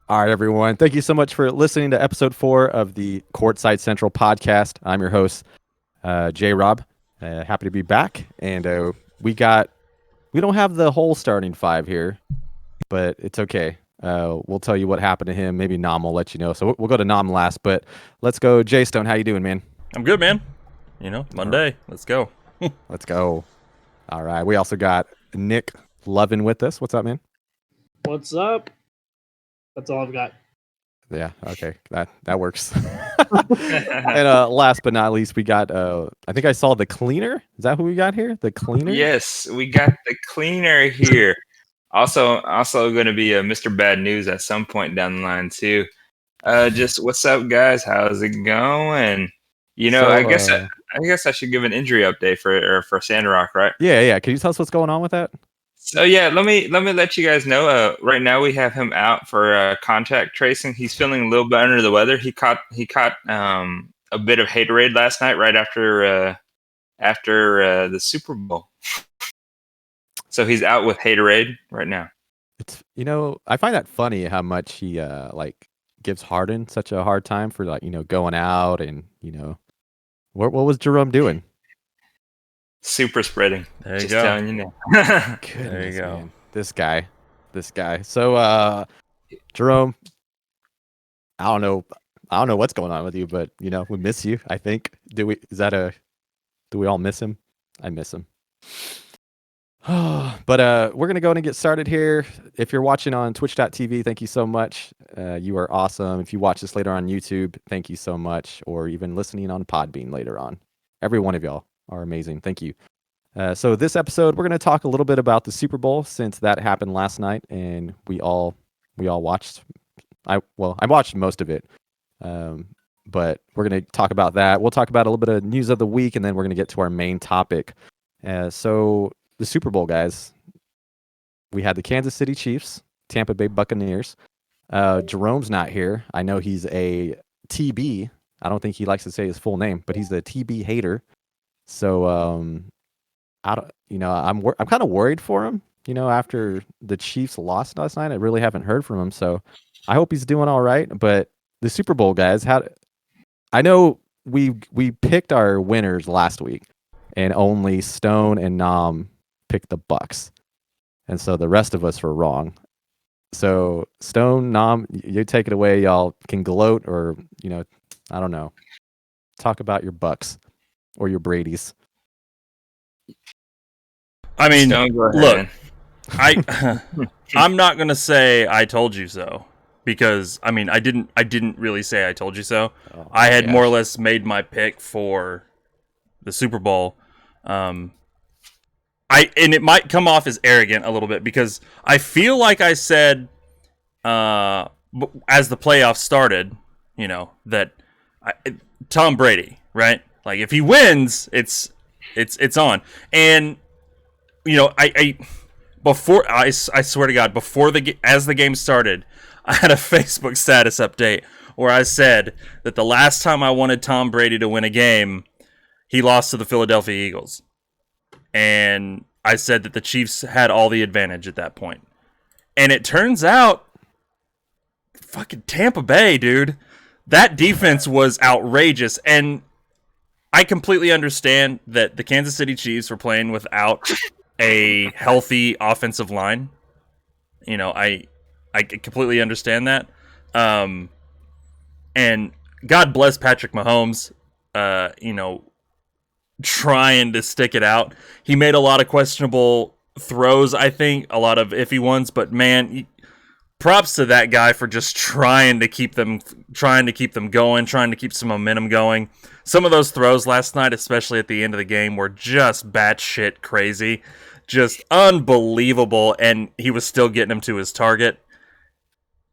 All right, everyone. Thank you so much for listening to episode 4 of the Courtside Central podcast. I'm your host, J. Rob. Happy to be back. And we don't have the whole starting 5 here, but it's okay. We'll tell you what happened to him. Maybe Nam will let you know. So we'll go to Nam last, but let's go. J Stone, how you doing, man? I'm good, man. Monday. Let's go. Let's go. All right. We also got Nick Lovin with us. What's up, man? What's up? That's all I've got. Yeah, okay. That works. And last but not least, we got I think I saw the cleaner. Is that who we got here? The cleaner? Yes, we got the cleaner here. Also going to be a Mr. Bad News at some point down the line too. Just what's up, guys? How's it going? I guess I should give an injury update for Sandrock, right? Yeah. Can you tell us what's going on with that? So yeah, let me let you guys know. Right now we have him out for contact tracing. He's feeling a little bit under the weather. He caught a bit of haterade last night, right after the Super Bowl. So he's out with haterade right now. It's I find that funny how much he gives Harden such a hard time for going out and what was Jerome doing? Super spreading. There you Just go. telling you now. Goodness, There you go. man. This guy. So Jerome, I don't know what's going on with you, but we miss you, I think. Do we all miss him? I miss him. But we're gonna go ahead and get started here. If you're watching on twitch.tv, thank you so much. You are awesome. If you watch this later on YouTube, thank you so much. Or even listening on Podbean later on. Every one of y'all are amazing. Thank you. So this episode, we're going to talk a little bit about the Super Bowl since that happened last night, and we all watched. I watched most of it, but we're going to talk about that. We'll talk about a little bit of news of the week, and then we're going to get to our main topic. So the Super Bowl, guys, we had the Kansas City Chiefs, Tampa Bay Buccaneers. Jerome's not here. I know he's a TB. I don't think he likes to say his full name, but he's a TB hater. So I'm kind of worried for him. After the Chiefs lost last night, I really haven't heard from him. So I hope he's doing all right. But the Super Bowl, guys, I know we picked our winners last week, and only Stone and Nam picked the Bucks, and so the rest of us were wrong. So Stone, Nam, you take it away. Y'all can gloat, or I don't know, talk about your Bucks. Or your Brady's. I mean, Stone, go look, ahead. I'm not gonna say I told you so because I didn't really say I told you so. Oh, I had more or less made my pick for the Super Bowl. And it might come off as arrogant a little bit because I feel like I said as the playoffs started, that Tom Brady, right? Like if he wins, it's on. And I swear to God, as the game started, I had a Facebook status update where I said that the last time I wanted Tom Brady to win a game, he lost to the Philadelphia Eagles. And I said that the Chiefs had all the advantage at that point. And it turns out fucking Tampa Bay, dude. That defense was outrageous, and I completely understand that the Kansas City Chiefs were playing without a healthy offensive line. I completely understand that. And God bless Patrick Mahomes, trying to stick it out. He made a lot of questionable throws, I think, a lot of iffy ones, but man, props to that guy for just trying to keep them going, trying to keep some momentum going. Some of those throws last night, especially at the end of the game, were just batshit crazy, just unbelievable, and he was still getting him to his target.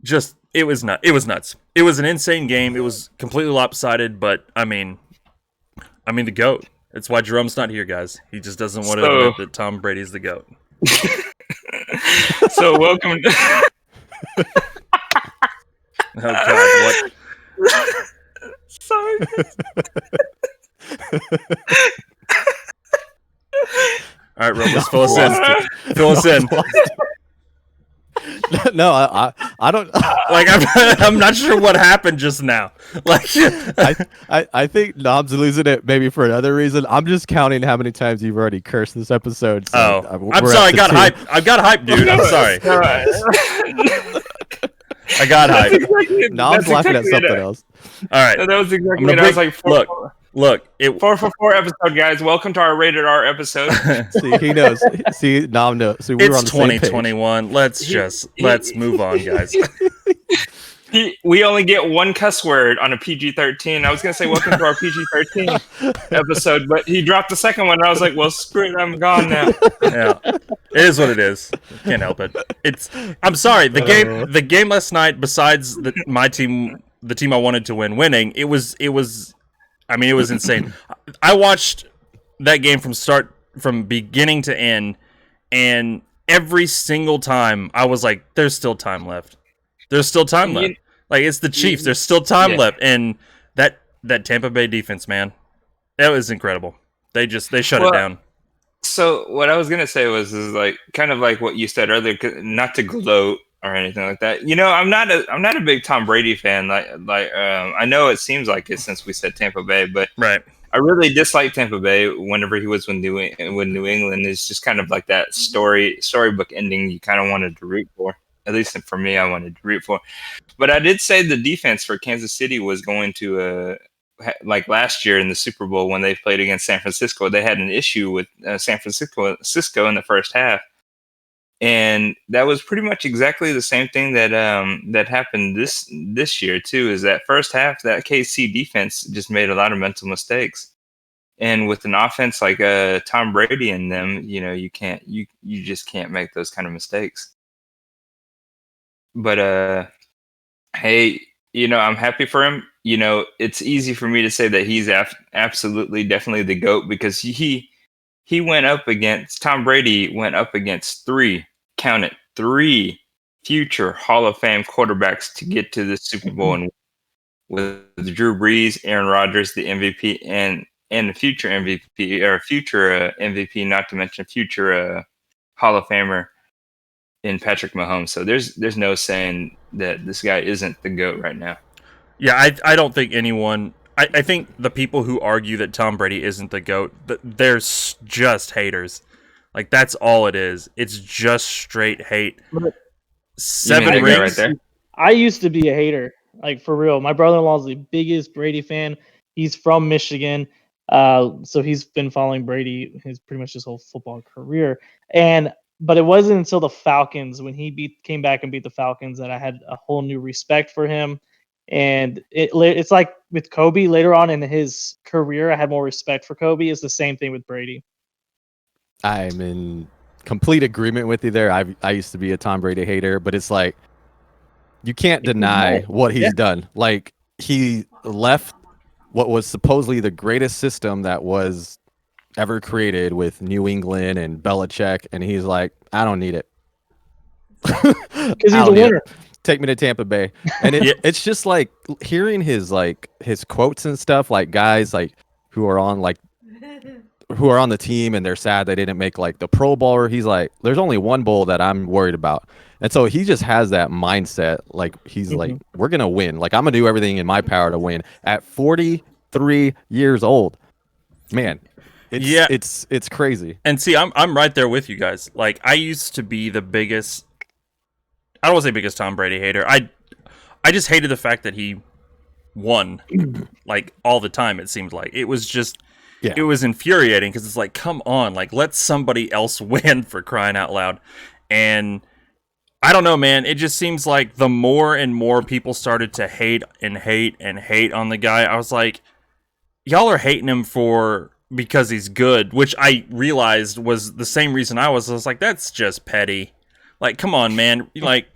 It was nuts. It was an insane game. It was completely lopsided, but I mean the GOAT. That's why Jerome's not here, guys. He just doesn't want to admit that Tom Brady's the GOAT. So welcome. Oh God, what? Sorry. All right, Rome, fill us in. Fill us in. No, I don't. Like I'm not sure what happened just now. Like I think Nom's losing it maybe for another reason. I'm just counting how many times you've already cursed this episode. So I'm sorry. I got hype. I got hype, dude. I'm sorry. I got hype. Nom's laughing at something else. All right. That was exactly it. I was like, Look. 444 episode, guys. Welcome to our rated R episode. See, he knows. See, Nom knows. See, we were on It's the same page. 2021. Let's move on, guys. We only get one cuss word on a PG-13. I was gonna say welcome to our PG-13 episode, but he dropped the second one, and I was like, well, screw it, I'm gone now. Yeah, it is what it is. Can't help it. I'm sorry. The game last night. Besides my team, the team I wanted to win, winning. It was. I mean, it was insane. I watched that game from beginning to end, and every single time I was like, "There's still time left. There's still time left." Like, it's the Chiefs. There's still time left, and that Tampa Bay defense, man, that was incredible. They shut it down. So what I was gonna say is like kind of like what you said earlier, not to gloat or anything like that. You know, I'm not a big Tom Brady fan. I know it seems like it since we said Tampa Bay, but Right. I really dislike Tampa Bay whenever he was with New England. It's just kind of like that storybook ending you kind of wanted to root for. At least for me, I wanted to root for. But I did say the defense for Kansas City was going to, like last year in the Super Bowl when they played against San Francisco, they had an issue with San Francisco in the first half. And that was pretty much exactly the same thing that happened this year too. Is that first half that KC defense just made a lot of mental mistakes, and with an offense like Tom Brady in them, you know, you just can't make those kind of mistakes. But hey, you know, I'm happy for him. You know, it's easy for me to say that he's absolutely definitely the GOAT because he went up against Tom Brady went up against three future Hall of Fame quarterbacks to get to the Super Bowl, and with Drew Brees, Aaron Rodgers, the MVP, and the future MVP or future MVP, not to mention future Hall of Famer in Patrick Mahomes. So there's no saying that this guy isn't the GOAT right now. Yeah, I don't think anyone. I think the people who argue that Tom Brady isn't the GOAT, they're just haters. Like, that's all it is. It's just straight hate. 7 rings. Right there? I used to be a hater, like for real. My brother-in-law is the biggest Brady fan. He's from Michigan, so he's been following Brady pretty much his whole football career. But it wasn't until the Falcons, when he came back and beat the Falcons, that I had a whole new respect for him. And it's like with Kobe later on in his career, I had more respect for Kobe. It's the same thing with Brady. I'm in complete agreement with you there. I used to be a Tom Brady hater, but it's like you can't deny what he's done. Like, he left what was supposedly the greatest system that was ever created with New England and Belichick, and he's like, I don't need it. Because he's a winner. Take me to Tampa Bay. And it's just like hearing his quotes and stuff, like guys like who are on the team and they're sad they didn't make like the Pro Bowl, or he's like, there's only one bowl that I'm worried about. And so he just has that mindset, like he's like, we're gonna win. Like, I'm gonna do everything in my power to win at 43 years old. Man, it's crazy. And see, I'm right there with you guys. Like, I used to be the biggest, I don't want to say biggest Tom Brady hater. I just hated the fact that he won like all the time. It seemed like it was just, it was infuriating because it's like, come on, like, let somebody else win, for crying out loud. And I don't know, man. It just seems like the more and more people started to hate and hate and hate on the guy, I was like, y'all are hating him because he's good, which I realized was the same reason I was like, that's just petty. Like, come on, man. Like,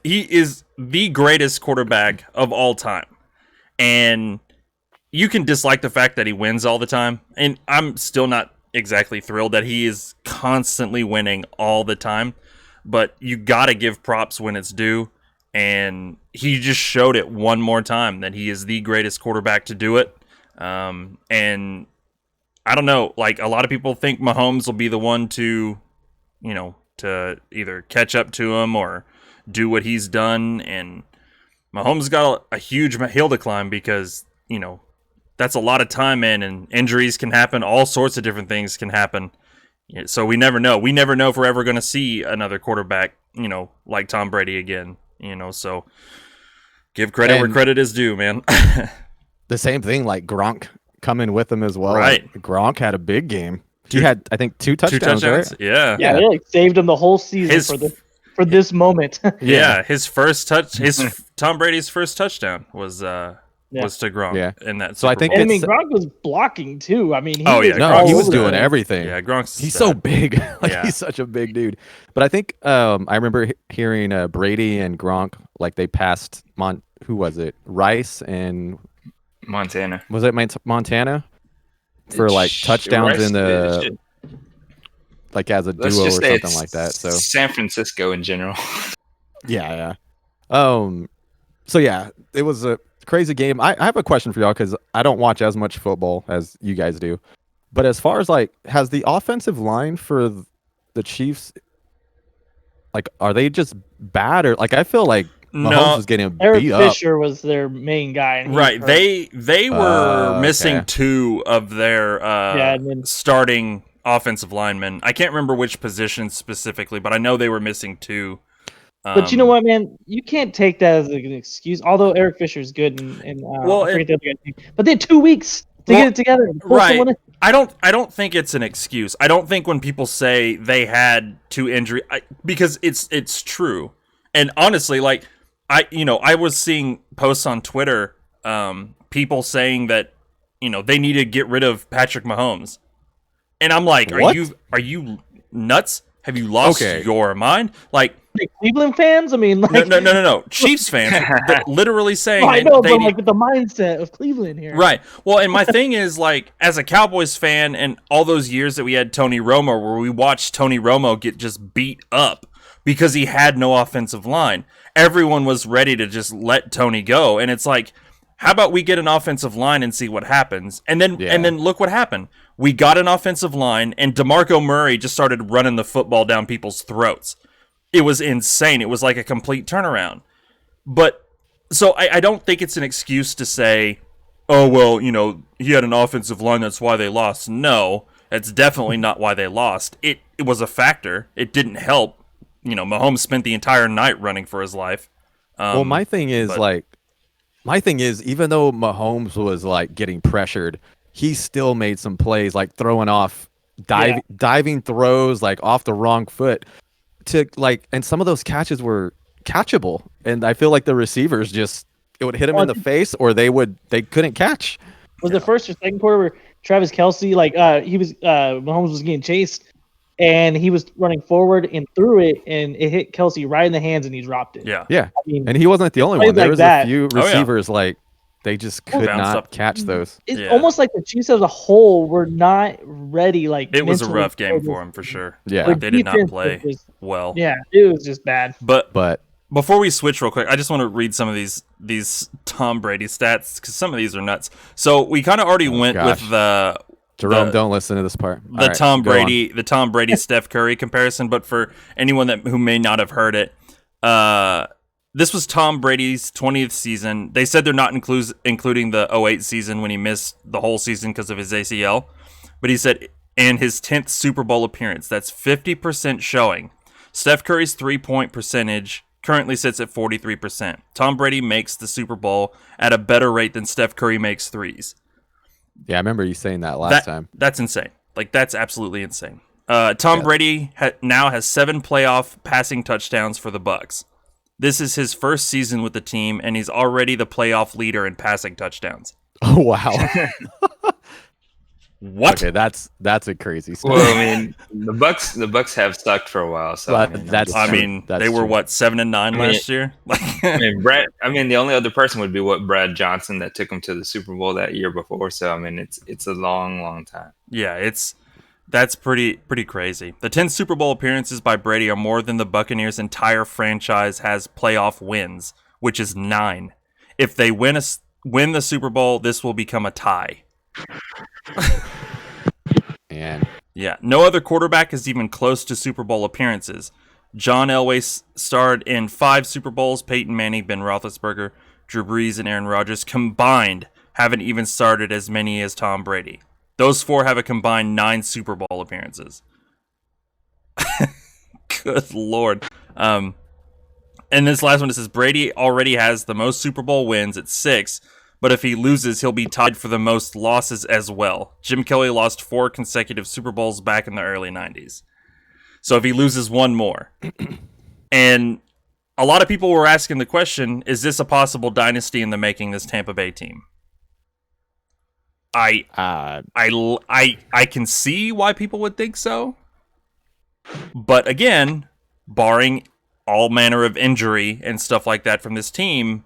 he is the greatest quarterback of all time. And you can dislike the fact that he wins all the time. And I'm still not exactly thrilled that he is constantly winning all the time. But you got to give props when it's due. And he just showed it one more time that he is the greatest quarterback to do it. And I don't know, like, a lot of people think Mahomes will be the one to, to either catch up to him or do what he's done. And Mahomes got a huge hill to climb because, you know, that's a lot of time in, and injuries can happen. All sorts of different things can happen. So we never know. We never know if we're ever going to see another quarterback, you know, like Tom Brady again, you know, so give credit where credit is due, man. The same thing, like Gronk coming with him as well. Right. Like, Gronk had a big game. He had, I think, two touchdowns, right? Yeah. Yeah, they like saved him the whole season for this moment. Yeah, his first Tom Brady's first touchdown was to Gronk in that. So I think I mean, Gronk was blocking too. I mean, he he was doing everything. Yeah, Gronk's he's so big. He's such a big dude. But I think I remember hearing Brady and Gronk, like they passed who was it? Rice and Montana. Was it Montana? For like touchdowns in the like as a duo or something like that. So San Francisco in general. Yeah. So yeah, it was a crazy game. I have a question for y'all because I don't watch as much football as you guys do. But as far as like, has the offensive line for the Chiefs, like, are they just bad, or like I feel like Mahomes was getting Eric beat Fisher was their main guy. And right. They were missing two of their starting offensive linemen. I can't remember which position specifically, but I know they were missing two. But you know what, man? You can't take that as an excuse. Although Eric Fisher's good, and I forget the other guy's name, but they had 2 weeks to get it together. Right. I don't think it's an excuse. I don't think when people say they had two injuries, because it's true. And honestly, like I was seeing posts on Twitter, people saying that they need to get rid of Patrick Mahomes, and I'm like, are you nuts? Have you lost your mind? Like Cleveland fans? I mean, like no. Chiefs fans literally saying I know, but like with the mindset of Cleveland here, right? Well, and my thing is, like, as a Cowboys fan, and all those years that we had Tony Romo, where we watched Tony Romo get just beat up because he had no offensive line. Everyone was ready to just let Tony go, and it's like, how about we get an offensive line and see what happens? And then look what happened. We got an offensive line, and DeMarco Murray just started running the football down people's throats. It was insane. It was like a complete turnaround. But so I don't think it's an excuse to say, oh, well, he had an offensive line, that's why they lost. No, that's definitely not why they lost. It was a factor. It didn't help. Mahomes spent the entire night running for his life. Well, my thing is, even though Mahomes was like getting pressured, he still made some plays, like throwing off diving throws, like off the wrong foot. And some of those catches were catchable, and I feel like the receivers it would hit him in the face, or they couldn't catch. Was the first or second quarter where Travis Kelce, Mahomes was getting chased, and he was running forward and threw it, and it hit Kelce right in the hands, and he dropped it. Yeah. I mean, and he wasn't the only one. There was a few receivers they just could not catch those. It's almost like the Chiefs as a whole were not ready. Like, it was a rough game for them, for sure. Yeah, they did not play well. Yeah, it was just bad. But before we switch real quick, I just want to read some of these Tom Brady stats, because some of these are nuts. So we kind of already went with the Jerome. Don't listen to this part. Tom Brady Steph Curry comparison. But for anyone who may not have heard it, this was Tom Brady's 20th season. They said they're not including the 2008 season when he missed the whole season because of his ACL. But he said, and his 10th Super Bowl appearance. That's 50% showing. Steph Curry's three-point percentage currently sits at 43%. Tom Brady makes the Super Bowl at a better rate than Steph Curry makes threes. Yeah, I remember you saying that last time. That's insane. Like, that's absolutely insane. Tom Brady now has 7 playoff passing touchdowns for the Bucs. This is his first season with the team, and he's already the playoff leader in passing touchdowns. Oh, wow. What? Okay, that's a crazy story. Well, I mean, the Bucs have sucked for a while, so that's they were what, 7-9 last year? The only other person would be Brad Johnson that took him to the Super Bowl that year before. So I mean, it's a long time. Yeah, that's pretty crazy. The 10 Super Bowl appearances by Brady are more than the Buccaneers' entire franchise has playoff wins, which is 9. If they win the Super Bowl, this will become a tie. And Yeah, no other quarterback is even close to Super Bowl appearances. John Elway starred in 5 Super Bowls. Peyton Manning, Ben Roethlisberger, Drew Brees, and Aaron Rodgers combined haven't even started as many as Tom Brady. Those 4 have a combined 9 Super Bowl appearances. Good Lord. And this last one, it says Brady already has the most Super Bowl wins at 6, but if he loses, he'll be tied for the most losses as well. Jim Kelly lost 4 consecutive Super Bowls back in the early 90s. So if he loses one more. And a lot of people were asking the question, is this a possible dynasty in the making, this Tampa Bay team? I can see why people would think so. But again, barring all manner of injury and stuff like that from this team,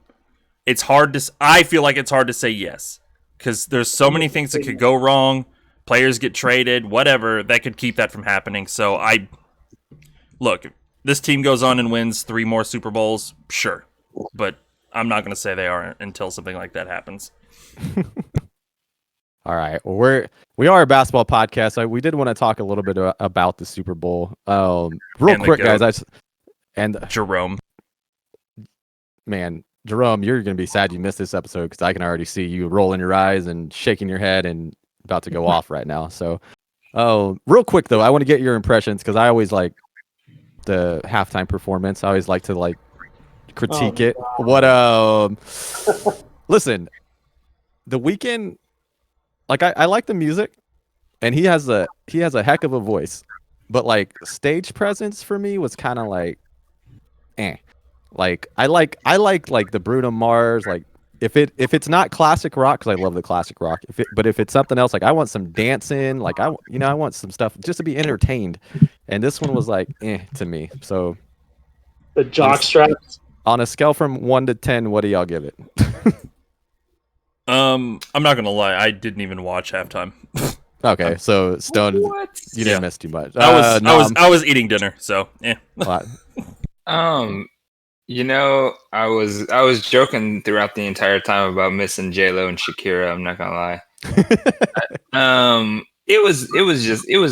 it's hard to. I feel like it's hard to say yes because there's so many things that could go wrong. Players get traded, whatever that could keep that from happening. So look. If this team goes on and wins 3 more Super Bowls, sure, but I'm not going to say they are until something like that happens. All right. Well, we are a basketball podcast. So we did want to talk a little bit about the Super Bowl. Real And quick, guys. Jerome. Man, Jerome, you're going to be sad you missed this episode because I can already see you rolling your eyes and shaking your head and about to go off right now. So, real quick, though, I want to get your impressions because I always like the halftime performance. I always like to critique it. God. What listen, The Weeknd, I like the music, and he has a heck of a voice, but stage presence for me was kind of eh. I like the Bruno Mars, if it's not classic rock, because I love the classic rock, but if it's something else, I want some dancing, I want some stuff just to be entertained, and this one was to me. So The jock straps. on a scale from 1 to 10, what do y'all give it? I'm not gonna lie, I didn't even watch halftime. Okay, so Stone, What? you didn't miss too much. I was eating dinner, so yeah. I was joking throughout the entire time about missing J-Lo and Shakira. I'm not gonna lie. It was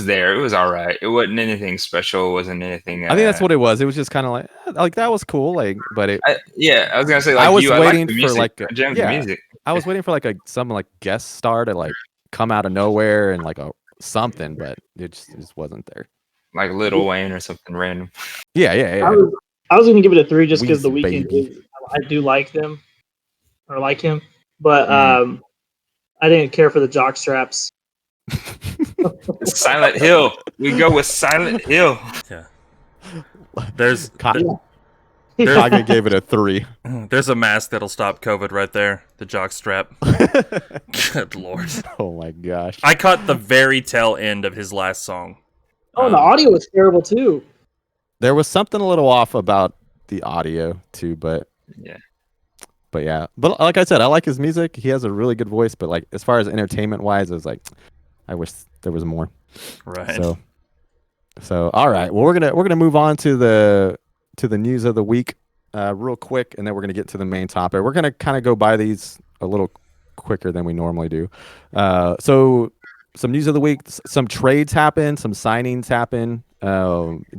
there. It was all right. It wasn't anything special. It wasn't anything. I think that's what it was. It was just kind of that was cool. But I was gonna say I was waiting the for music. the music. I was waiting for some guest star to come out of nowhere and something, but it just wasn't there. Like Lil Wayne or something random. Yeah. I was gonna give it a 3 just because The Weezy Weeknd. baby. I do like them or like him, but I didn't care for the jock straps. Silent Hill. We go with Silent Hill. Yeah. There's Kaga gave it a 3. There's a mask that'll stop COVID right there. The jock strap. Good Lord. Oh my gosh. I caught the very tail end of his last song. Oh, the audio was terrible too. There was something a little off about the audio too, but yeah. But like I said, I like his music. He has a really good voice, but as far as entertainment wise, it was I wish there was more. Right. So all right. Well, we're gonna move on to the news of the week real quick, and then we're gonna get to the main topic. We're gonna kind of go by these a little quicker than we normally do. So some news of the week, some trades happen, some signings happen.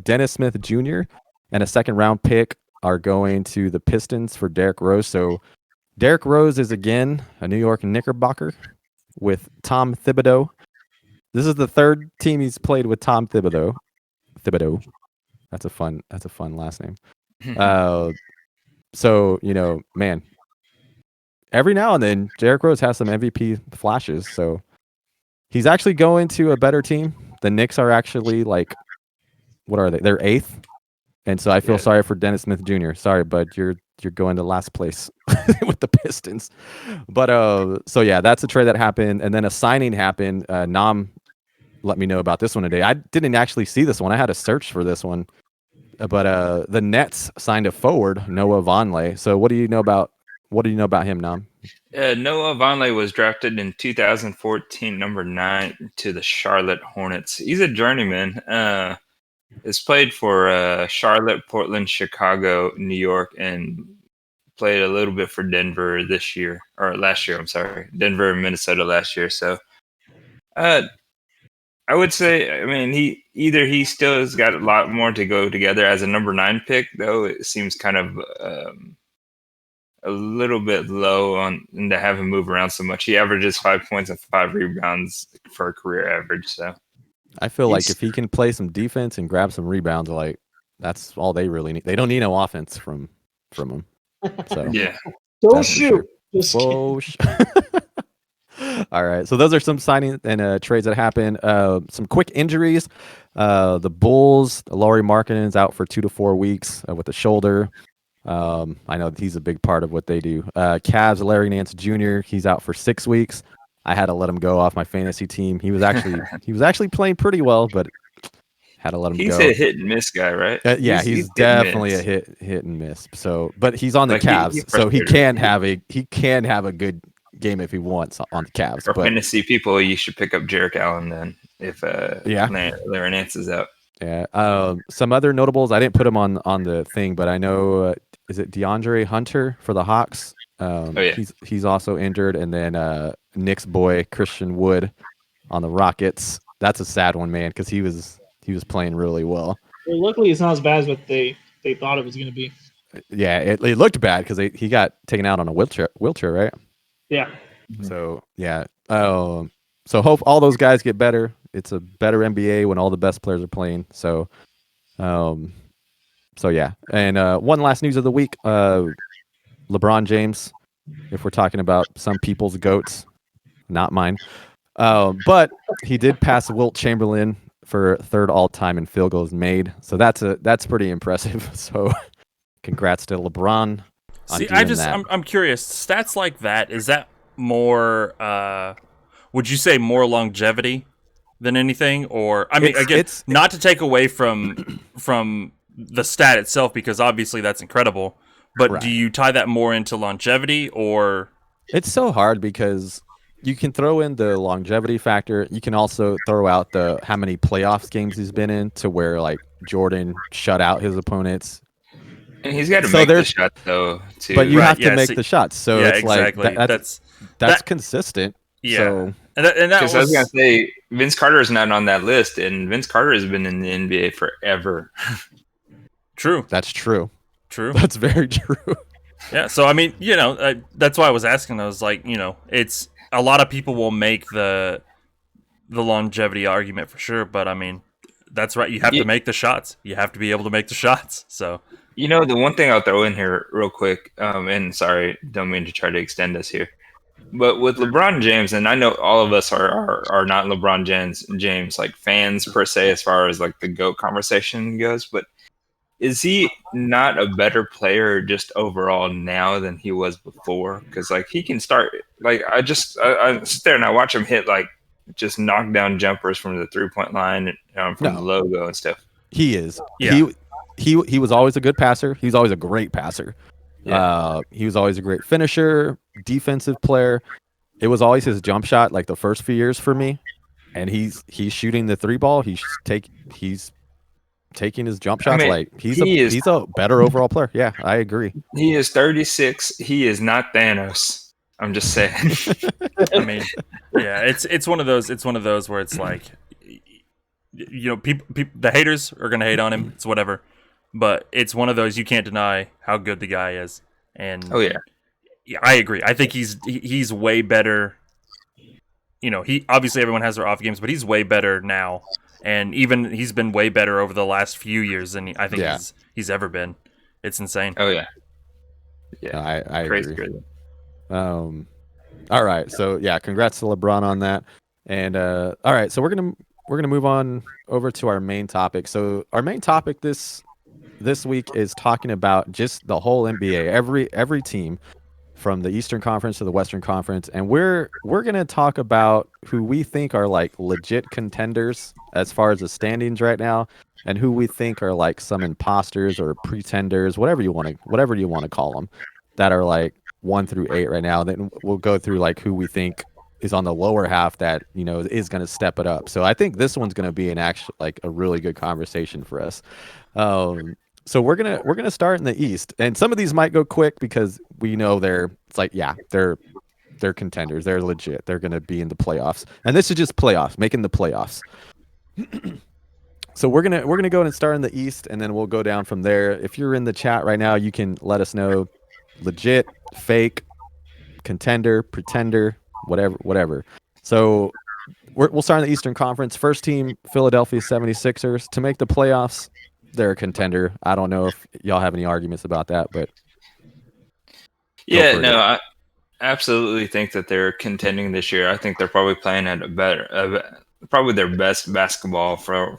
Dennis Smith Jr. and a 2nd round pick are going to the Pistons for Derrick Rose. So Derrick Rose is again a New York Knickerbocker with Tom Thibodeau. This is the 3rd team he's played with Tom Thibodeau. That's a fun last name. So man, every now and then Derrick Rose has some MVP flashes. So he's actually going to a better team. The Knicks are actually what are they? They're 8th. And so I feel sorry for Dennis Smith Jr. Sorry, bud, you're going to last place with the Pistons. But so yeah, that's a trade that happened, and then a signing happened. Nam let me know about this one today. I didn't actually see this one. I had to search for this one. But the Nets signed a forward, Noah Vonleh. So what do you know about him, Nam? Noah Vonleh was drafted in 2014, number 9 to the Charlotte Hornets. He's a journeyman. Has played for Charlotte, Portland, Chicago, New York, and played a little bit for Denver last year. Denver and Minnesota last year. So, I I would say, I mean, he still has got a lot more to go together as a number 9 pick, though. It seems kind of a little bit low on and to have him move around so much. He averages 5 points and 5 rebounds for a career average. So I feel like if he can play some defense and grab some rebounds, like that's all they really need. They don't need no offense from him. So yeah, Don't that's for shoot. sure. Just kidding. Whoa, all right. So those are some signings and trades that happened. Some quick injuries. The Bulls, Lauri Markkanen's out for 2 to 4 weeks with a shoulder. I know he's a big part of what they do. Cavs, Larry Nance Jr., he's out for 6 weeks. I had to let him go off my fantasy team. He was actually playing pretty well, but had to let him go. he's a hit and miss guy, right? Yeah, he's hit and definitely a miss. hit and miss. So, but he's on the Like, Cavs, he so he frustrated. can have a good game if he wants on the Cavs. For But fantasy people, you should pick up Jarek Allen then if Yeah. Larry Nance is out. yeah, some other notables. I didn't put him on the thing, but I know is it DeAndre Hunter for the Hawks? Oh, yeah. He's also injured, and then Knicks boy Christian Wood on the Rockets. That's a sad one, man, because he was playing really well. Well, luckily, it's not as bad as what they thought it was going to be. Yeah, it looked bad because he got taken out on a wheelchair, right? Yeah. So yeah, so hope all those guys get better. It's a better NBA when all the best players are playing. So yeah. And one last news of the week: LeBron James. If we're talking about some people's goats, not mine, but he did pass Wilt Chamberlain for third all time in field goals made. So that's pretty impressive. So congrats to LeBron. See, I'm curious. Stats like that, is that more? Would you say more longevity than anything, or I mean, again, not to take away from the stat itself, because obviously that's incredible. But Right. do you tie that more into longevity, or It's so hard because you can throw in the longevity factor. You can also throw out the how many playoffs games he's been in, to where like Jordan shut out his opponents. And he's got to So make the there's- shot though, too. But you Right, have to yeah, make see- the shots. So yeah, it's exactly. like that's that- consistent. yeah, So and that Because I was gonna was say Vince Carter is not on that list, and Vince Carter has been in the NBA forever. true. that's true. True. That's very true. Yeah, so I mean, that's why I was asking. I was like, it's a lot of people will make the longevity argument for sure, but I mean, that's right. You have to make the shots. You have to be able to make the shots. So You know, the one thing I'll throw in here real quick, and sorry, don't mean to try to extend us here, but with LeBron James, and I know all of us are not LeBron James like fans per se, as far as like the GOAT conversation goes, but is he not a better player just overall now than he was before? Because like he can start, like I sit there and I watch him hit like just knock down jumpers from the 3-point line, from the logo and stuff. He is. Yeah. He was always a good passer. He was always a great passer. Yeah. He was always a great finisher, defensive player. It was always his jump shot, like the first few years for me. And he's shooting the 3 ball. He's taking his jump shots. He's a better overall player. Yeah, I agree. He is 36. He is not Thanos. I'm just saying. I mean, yeah, it's one of those. It's one of those where it's like, people, the haters are gonna hate on him. It's whatever, but it's one of those you can't deny how good the guy is. And Oh yeah, I agree. I think he's way better. He obviously everyone has their off games, but he's way better now, and even he's been way better over the last few years than I think he's ever been. It's insane. oh yeah, yeah. I crazy, agree. crazy. All right. So yeah, congrats to LeBron on that. And all right, so we're gonna move on over to our main topic. So our main topic this week is talking about just the whole NBA, every team from the Eastern Conference to the Western Conference, and we're gonna talk about who we think are like legit contenders as far as the standings right now, and who we think are like some imposters or pretenders, whatever you want to call them, that are like 1 through 8 right now. Then we'll go through like who we think is on the lower half that is going to step it up. So I think this one's going to be a really good conversation for us. So we're gonna start in the East, and some of these might go quick because we know they're contenders. They're legit. They're going to be in the playoffs, and this is just playoffs, making the playoffs. So we're gonna go and start in the East, and then we'll go down from there. If you're in the chat right now, you can let us know legit, fake, contender, pretender, whatever. So we'll start in the Eastern Conference. First team, Philadelphia 76ers. To make the playoffs, they're a contender. I don't know if y'all have any arguments about that, but Yeah, no, I absolutely think that they're contending this year. I think they're probably playing at probably their best basketball for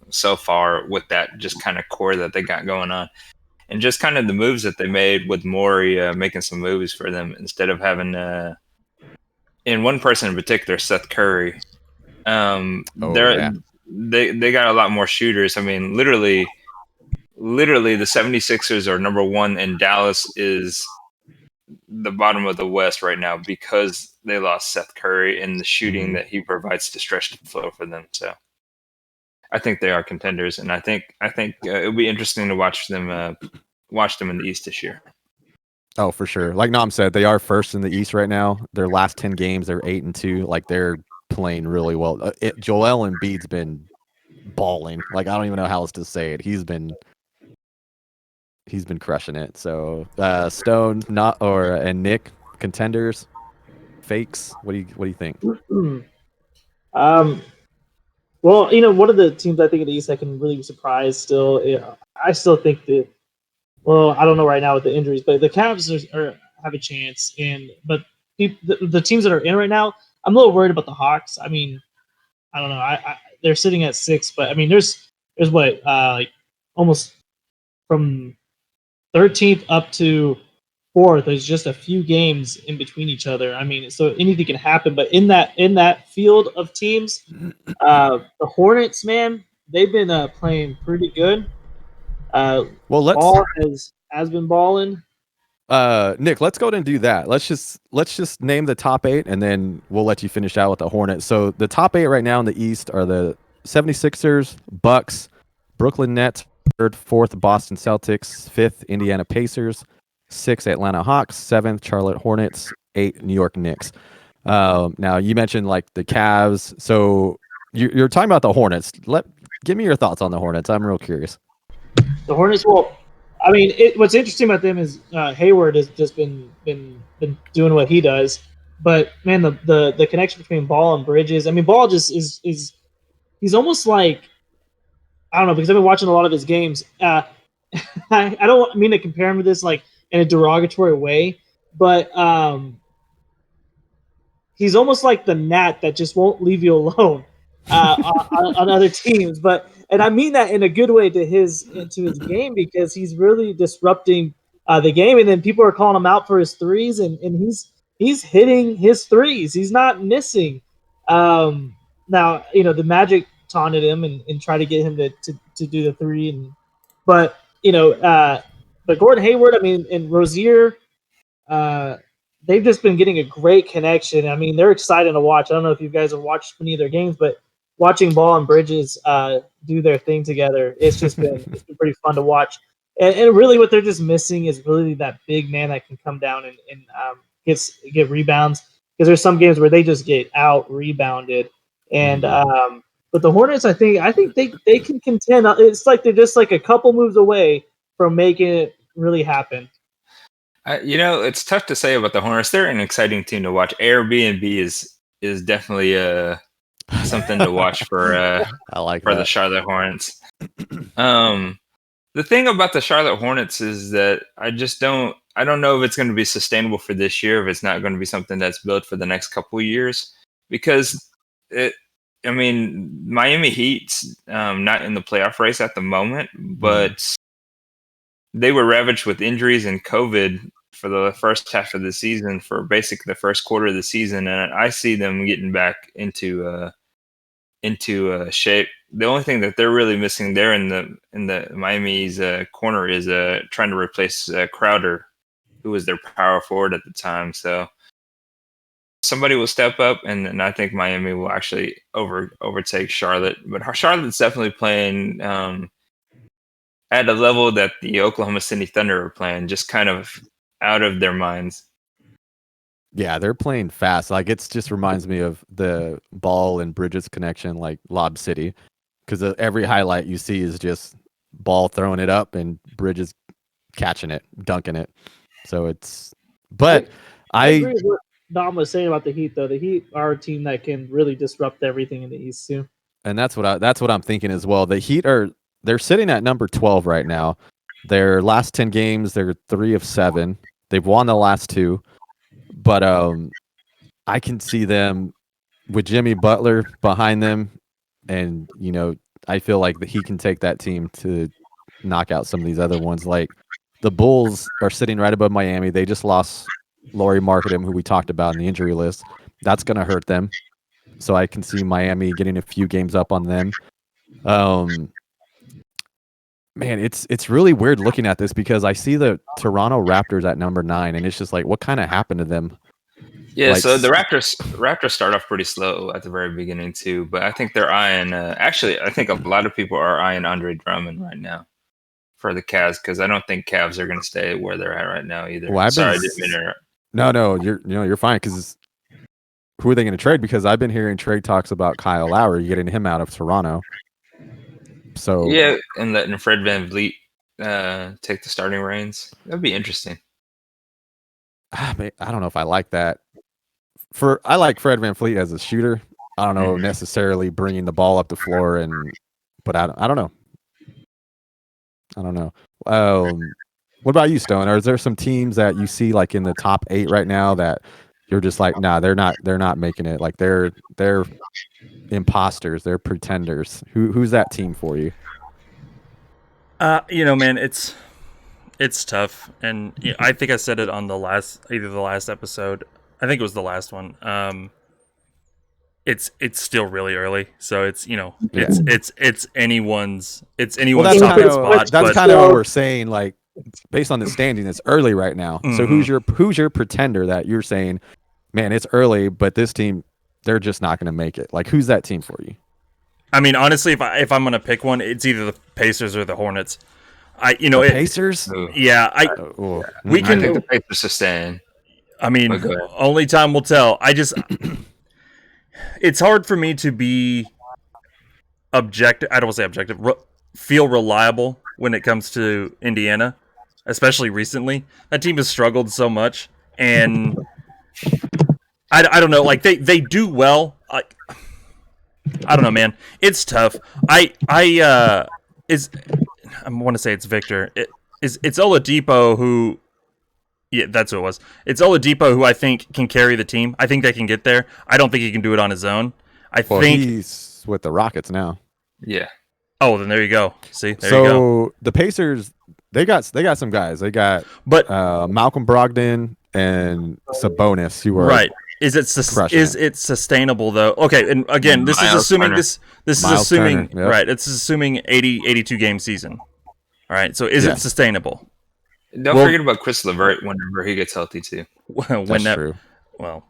so far with that just kind of core that they got going on. And just kind of the moves that they made with Morey making some moves for them instead of having, in one person in particular, Seth Curry. They got a lot more shooters. I mean, literally the 76ers are number one, and Dallas is the bottom of the West right now because they lost Seth Curry and the shooting that he provides to stretch the floor for them. So I think they are contenders, and I think it'll be interesting to watch them in the East this year. Oh, for sure. Like Nam said, they are first in the East right now. Their last 10 games, they're 8-2. Like they're playing really well. Joel Embiid's been balling. Like I don't even know how else to say it. He's been crushing it. So Stone, and Nick, contenders, fakes. What do you think? Well, one of the teams I think in the East I can really be surprised still. I still think that. Well, I don't know right now with the injuries, but the Cavs have a chance. But the teams that are in right now, I'm a little worried about the Hawks. I mean, I don't know. They're sitting at 6, but I mean, there's what like almost from 13th up to 4th. There's just a few games in between each other. I mean, so anything can happen. But in that field of teams, the Hornets, man, they've been playing pretty good. Ball has been balling. Nick, let's go ahead and do that. Let's just name the top 8, and then we'll let you finish out with the Hornets. So the top 8 right now in the East are the 76ers, Bucks, Brooklyn Nets, 3rd, 4th, Boston Celtics, 5th, Indiana Pacers, 6th, Atlanta Hawks, 7th, Charlotte Hornets, 8th, New York Knicks. Now you mentioned like the Cavs. So you're talking about the Hornets. Give me your thoughts on the Hornets. I'm real curious. The Hornets, well, I mean, what's interesting about them is Hayward has just been doing what he does. But man, the connection between Ball and Bridges. I mean, Ball just is he's almost like, I don't know, because I've been watching a lot of his games. I don't mean to compare him to this like in a derogatory way, but he's almost like the gnat that just won't leave you alone on other teams. And I mean that in a good way to his game, because he's really disrupting the game. And then people are calling him out for his threes, and he's hitting his threes. He's not missing. Now, the Magic taunted him and tried to get him to do the three. But Gordon Hayward, I mean, and Rozier, they've just been getting a great connection. I mean, they're exciting to watch. I don't know if you guys have watched any of their games, but watching Ball and Bridges do their thing together, it's been pretty fun to watch. And really, what they're just missing is really that big man that can come down and get rebounds. Because there's some games where they just get out rebounded. And but the Hornets, I think they can contend. It's like they're just like a couple moves away from making it really happen. It's tough to say about the Hornets. They're an exciting team to watch. Airbnb is definitely something to watch for the Charlotte Hornets. The thing about the Charlotte Hornets is that I don't know if it's going to be sustainable for this year, if it's not going to be something that's built for the next couple of years, because Miami Heat's not in the playoff race at the moment, but they were ravaged with injuries and COVID for the first half of the season, for basically the first quarter of the season, and I see them getting back into shape. The only thing that they're really missing there in the Miami's corner is trying to replace Crowder, who was their power forward at the time. So somebody will step up, and I think Miami will actually overtake Charlotte. But Charlotte's definitely playing at a level that the Oklahoma City Thunder are playing, just kind of out of their minds. Yeah, they're playing fast. Like, it just reminds me of the Ball and Bridges connection, like Lob City. because every highlight you see is just ball throwing it up and Bridges catching it, dunking it. So it's, but I agree with what Dom was saying about the Heat, though. The Heat are a team that can really disrupt everything in the East too. and that's what I'm thinking as well. The Heat they're sitting at number 12 right now. Their last 10 games, they're 3 of 7. They've won the last 2, but I can see them with Jimmy Butler behind them, and I feel like he can take that team to knock out some of these other ones. Like the Bulls are sitting right above Miami. They just lost Lauri Markkanen, who we talked about in the injury list. That's going to hurt them. So I can see Miami getting a few games up on them. Man, it's really weird looking at this because I see the Toronto Raptors at number 9, and it's just like, what kind of happened to them? Yeah, Like, so the Raptors start off pretty slow at the very beginning too, but I think they're eyeing. Actually, I think a lot of people are eyeing Andre Drummond right now for the Cavs because I don't think Cavs are going to stay where they're at right now either. Well, Sorry, I didn't mean to interrupt. No, you're fine because who are they going to trade? Because I've been hearing trade talks about Kyle Lowry, getting him out of Toronto. So Yeah, and letting Fred VanVleet take the starting reins. That'd be interesting. I don't know if I like that. I like Fred VanVleet as a shooter. I don't know necessarily bringing the ball up the floor, but I don't know. I don't know. What about you, Stone? Is there some teams that you see like in the top 8 right now that you're just like, nah, they're not making it. Like they're imposters, they're pretenders. Who's that team for you? Man, it's tough, and I think I said it on either the last episode. I think it was the last one. It's still really early, so it's anyone's Well, top spot. That's kind of what we're saying. Like based on the standing, it's early right now. Mm-hmm. So who's your pretender that you're saying, man, it's early, but this team, they're just not going to make it. Like who's that team for you? I mean, honestly, if I'm gonna pick one, it's either the Pacers or the Hornets. Pacers? Yeah, I think the Pacers are staying. I mean, only time will tell. It's hard for me to be objective. I don't want to say objective. Feel reliable when it comes to Indiana, especially recently. That team has struggled so much, and I don't know. Like they do well. I don't know, man. It's tough. I want to say it's Victor. It's Oladipo who. Yeah, that's who it was. It's Oladipo who I think can carry the team. I think they can get there. I don't think he can do it on his own. I think he's with the Rockets now. Yeah. Oh, then there you go. See, there you go. So the Pacers, they got some guys. They got Malcolm Brogdon and Sabonis, who are right. Is it sustainable though? Okay, and again, this is assuming this is assuming Turner, yep. Right. It's assuming 82 game season. All right. So is it sustainable? Don't forget about Chris LeVert whenever he gets healthy too. True. Well,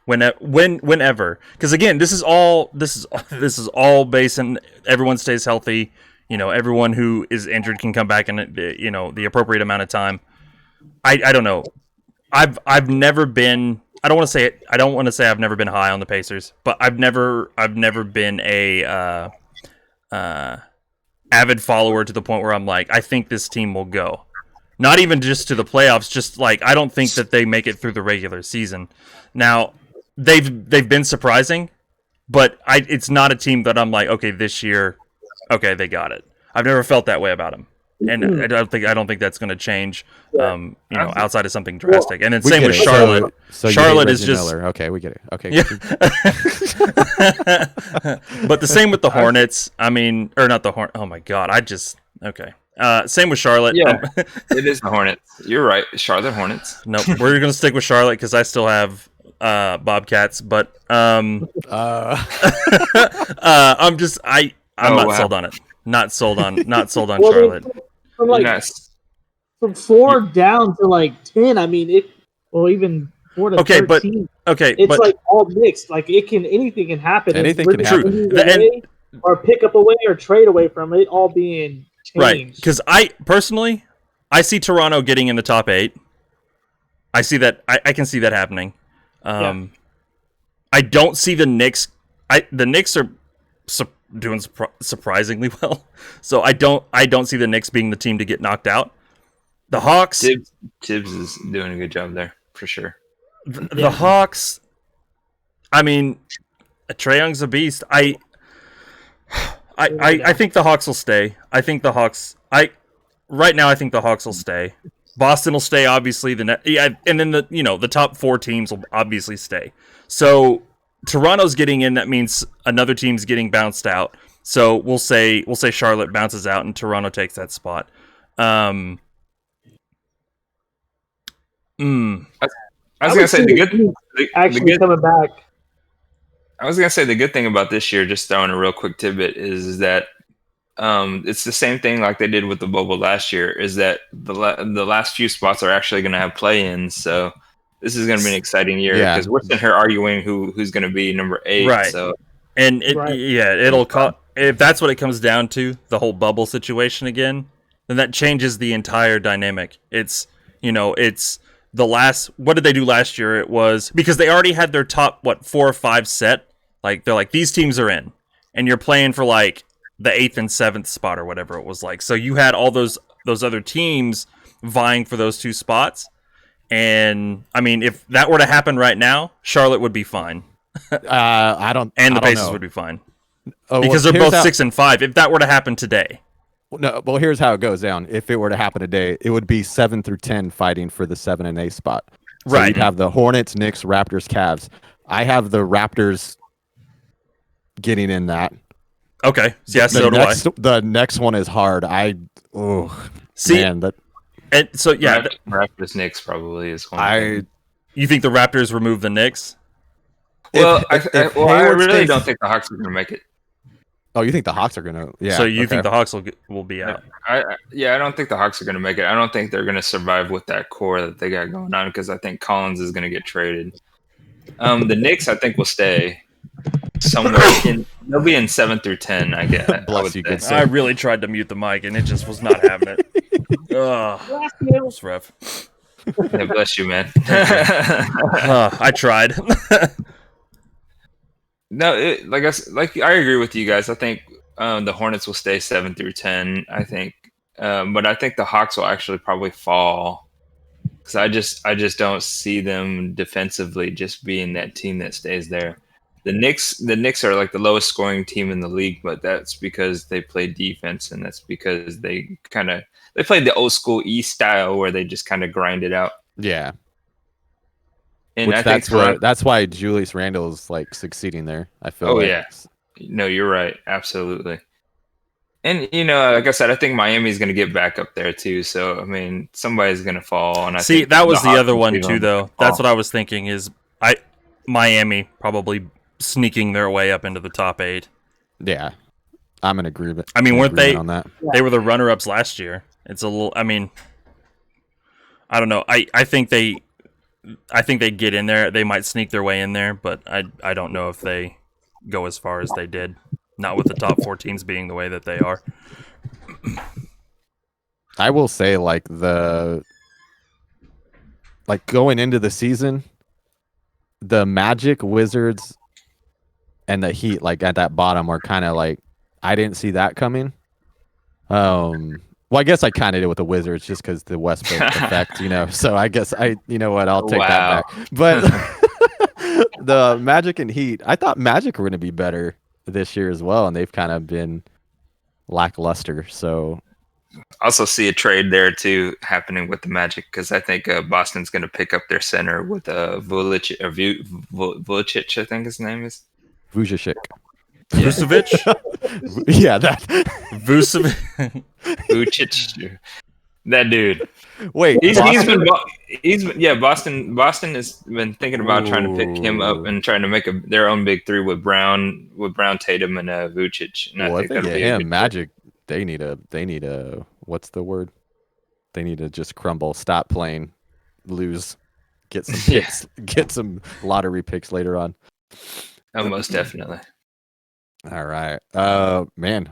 whenever, because again, this is all based on everyone stays healthy. Everyone who is injured can come back in the appropriate amount of time. I don't know. I've never been. I don't want to say I've never been high on the Pacers, but I've never been a avid follower to the point where I'm like, I think this team will go. Not even just to the playoffs, just like I don't think that they make it through the regular season. Now, they've been surprising, but it's not a team that I'm like, okay, this year, okay, they got it. I've never felt that way about them, and I don't think that's going to change. Outside of something drastic. And then same with Charlotte. So Charlotte is just Miller. Okay, we get it. Okay. Yeah. But the same with the Hornets. I mean, or not the Hornets. Oh my God, okay. Same with Charlotte. Yeah, it is the Hornets. You're right, Charlotte Hornets. Nope, we're gonna stick with Charlotte because I still have Bobcats. But I'm not sold on it. Not sold on Charlotte. From 4 down to like 10. I mean, even 4 to 13. It's like all mixed. Like anything can happen. Anything can happen. Or pick up away or trade away from it all being changed. Right. Because I see Toronto getting in the top 8. I see that. I can see that happening. I don't see the Knicks. The Knicks are doing surprisingly well. So I don't see the Knicks being the team to get knocked out. The Hawks, Tibbs is doing a good job there for sure. The Hawks. I mean, Trae Young's a beast. I think the Hawks will stay. I think the Hawks. Right now I think the Hawks will stay. Boston will stay, obviously. And then the top 4 teams will obviously stay. So Toronto's getting in. That means another team's getting bounced out. So we'll say Charlotte bounces out and Toronto takes that spot. I was gonna say coming back. I was gonna say the good thing about this year, just throwing a real quick tidbit, is that it's the same thing like they did with the bubble last year. Is that the last few spots are actually going to have play-ins, so this is going to be an exciting year because we're sitting here arguing who's going to be number 8. Right. So and it'll if that's what it comes down to, the whole bubble situation again, then that changes the entire dynamic. It's the last. What did they do last year? It was because they already had their top 4 or 5 set. Like they're like these teams are in, and you're playing for like the 8th and 7th spot or whatever it was like. So you had all those other teams vying for those 2 spots. And I mean, if that were to happen right now, Charlotte would be fine. The Pacers would be fine because they're both 6 and 5. If that were to happen today, no. Well, here's how it goes down. If it were to happen today, it would be 7 through 10 fighting for the 7 and 8 spot. So right. You'd have the Hornets, Knicks, Raptors, Cavs. I have the Raptors getting in that. Okay. Yeah. So do I. The next one is hard. And so Raptors Knicks probably is one. You think the Raptors remove the Knicks? Well, I really don't think the Hawks are going to make it. Oh, you think the Hawks are going to? Yeah. So you think the Hawks will be out? I don't think the Hawks are going to make it. I don't think they're going to survive with that core that they got going on because I think Collins is going to get traded. The Knicks, I think, will stay somewhere they'll be in 7 through 10. I guess. Bless you, good sir. I really tried to mute the mic and it just was not having it. It was rough. Yeah, bless you, man. I tried. No, I agree with you guys. I think the Hornets will stay 7 through 10. I think, but I think the Hawks will actually probably fall because I just don't see them defensively just being that team that stays there. The Knicks are like the lowest scoring team in the league, but that's because they play defense, and that's because they played the old school East style where they just kind of grind it out. Yeah. And that's why Julius Randle is like succeeding there. I feel. Oh yeah, no, you're right, absolutely. And like I said, I think Miami's going to get back up there too. So I mean, somebody's going to fall. And I think that was the other one too, though. That's what I was thinking. Is Miami probably sneaking their way up into the top 8? Yeah, I'm in agreement. I mean, weren't they on that? They were the runner-ups last year. It's a little. I mean, I don't know. I think they get in there. They might sneak their way in there, but I don't know if they go as far as they did. Not with the top 4 teams being the way that they are. I will say, going into the season, the Magic, Wizards, and the Heat, at that bottom, are kind of I didn't see that coming. Well, I guess I kind of did with the Wizards just because the Westbrook effect, So I guess I'll take that back. But the Magic and Heat, I thought Magic were going to be better this year as well, and they've kind of been lackluster. So also see a trade there too happening with the Magic because I think Boston's going to pick up their center with Vucic, I think his name is Vucic. Vucevic? Yeah, that Vucevic. Vucic. That dude. Wait, Boston has been thinking about trying to pick him up and trying to make their own big 3 with Brown, Tatum, and Vucic. And I think that'll be him. Magic. They need a. What's the word? They need to just crumble, stop playing, lose, get some picks, get some lottery picks later on. Oh, most definitely. All right, man.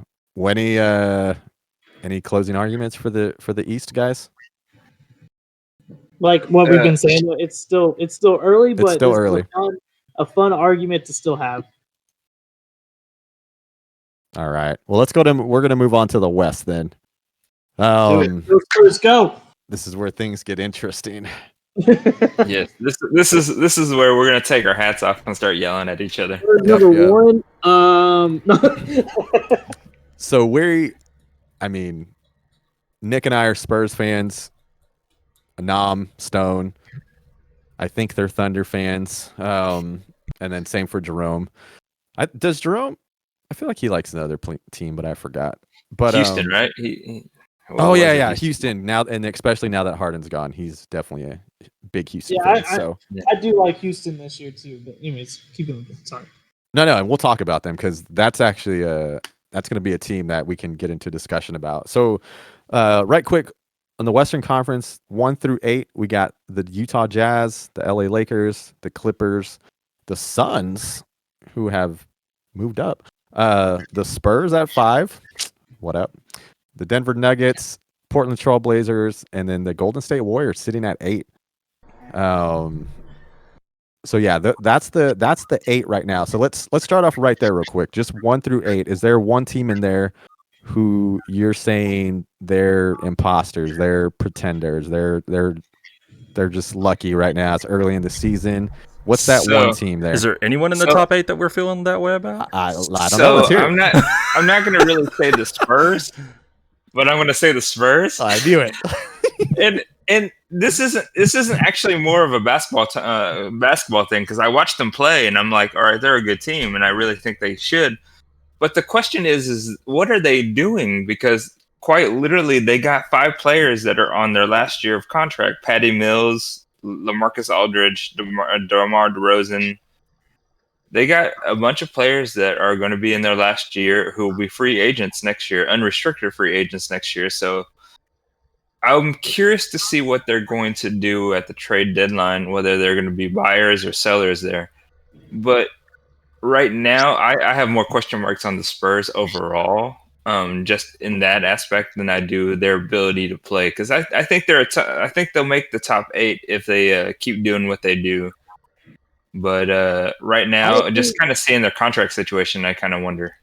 Any closing arguments for the East, guys? Like what we've been saying, it's still early, but it's still early. A fun argument to still have. All right. Well, we're gonna move on to the West then. Let's go. This is where things get interesting. Yes, this is where we're gonna take our hats off and start yelling at each other. Number Yep. one. No. So Nick and I are Spurs fans. Nam, Stone. I think they're Thunder fans. And then same for Jerome. Does Jerome? I feel like he likes another team, but I forgot. But Houston, right? Houston now, and especially now that Harden's gone, he's definitely a big Houston Yeah, fan. I do like Houston this year too. But anyways, keep going. Sorry. No, and we'll talk about them because that's actually that's going to be a team that we can get into discussion about. So, right quick on the Western Conference, 1 through 8, we got the Utah Jazz, the LA Lakers, the Clippers, the Suns, who have moved up, the Spurs at 5. What up? The Denver Nuggets, Portland Trail Blazers, and then the Golden State Warriors sitting at 8. So yeah, that's the 8 right now. So let's start off right there real quick. Just 1 through 8. Is there one team in there who you're saying they're imposters, they're pretenders, they're just lucky right now? It's early in the season. What's that one team there? Is there anyone in the top 8 that we're feeling that way about? I don't know. Let's hear it. I'm not going to really say the Spurs, but I'm going to say the Spurs. I knew it. And this isn't actually more of a basketball thing, because I watched them play and I'm like, all right, they're a good team, and I really think they should. But the question is what are they doing? Because quite literally, they got 5 players that are on their last year of contract: Patty Mills, LaMarcus Aldridge, DeMar DeRozan. They got a bunch of players that are going to be in their last year who will be free agents next year, unrestricted free agents next year. So I'm curious to see what they're going to do at the trade deadline, whether they're going to be buyers or sellers there. But right now, I have more question marks on the Spurs overall, just in that aspect, than I do their ability to play. Because I think I think they'll make the top 8 if they keep doing what they do. But right now, just kind of seeing their contract situation, I kind of wonder.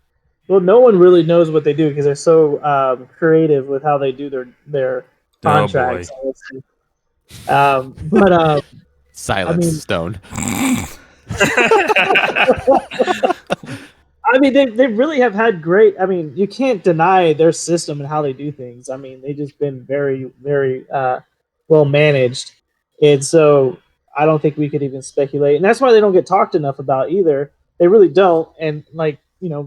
Well, no one really knows what they do because they're so creative with how they do their contracts. Silence, Stone. I mean, they really have had great. I mean, you can't deny their system and how they do things. I mean, they've just been very, very well managed, and so I don't think we could even speculate. And that's why they don't get talked enough about either. They really don't. And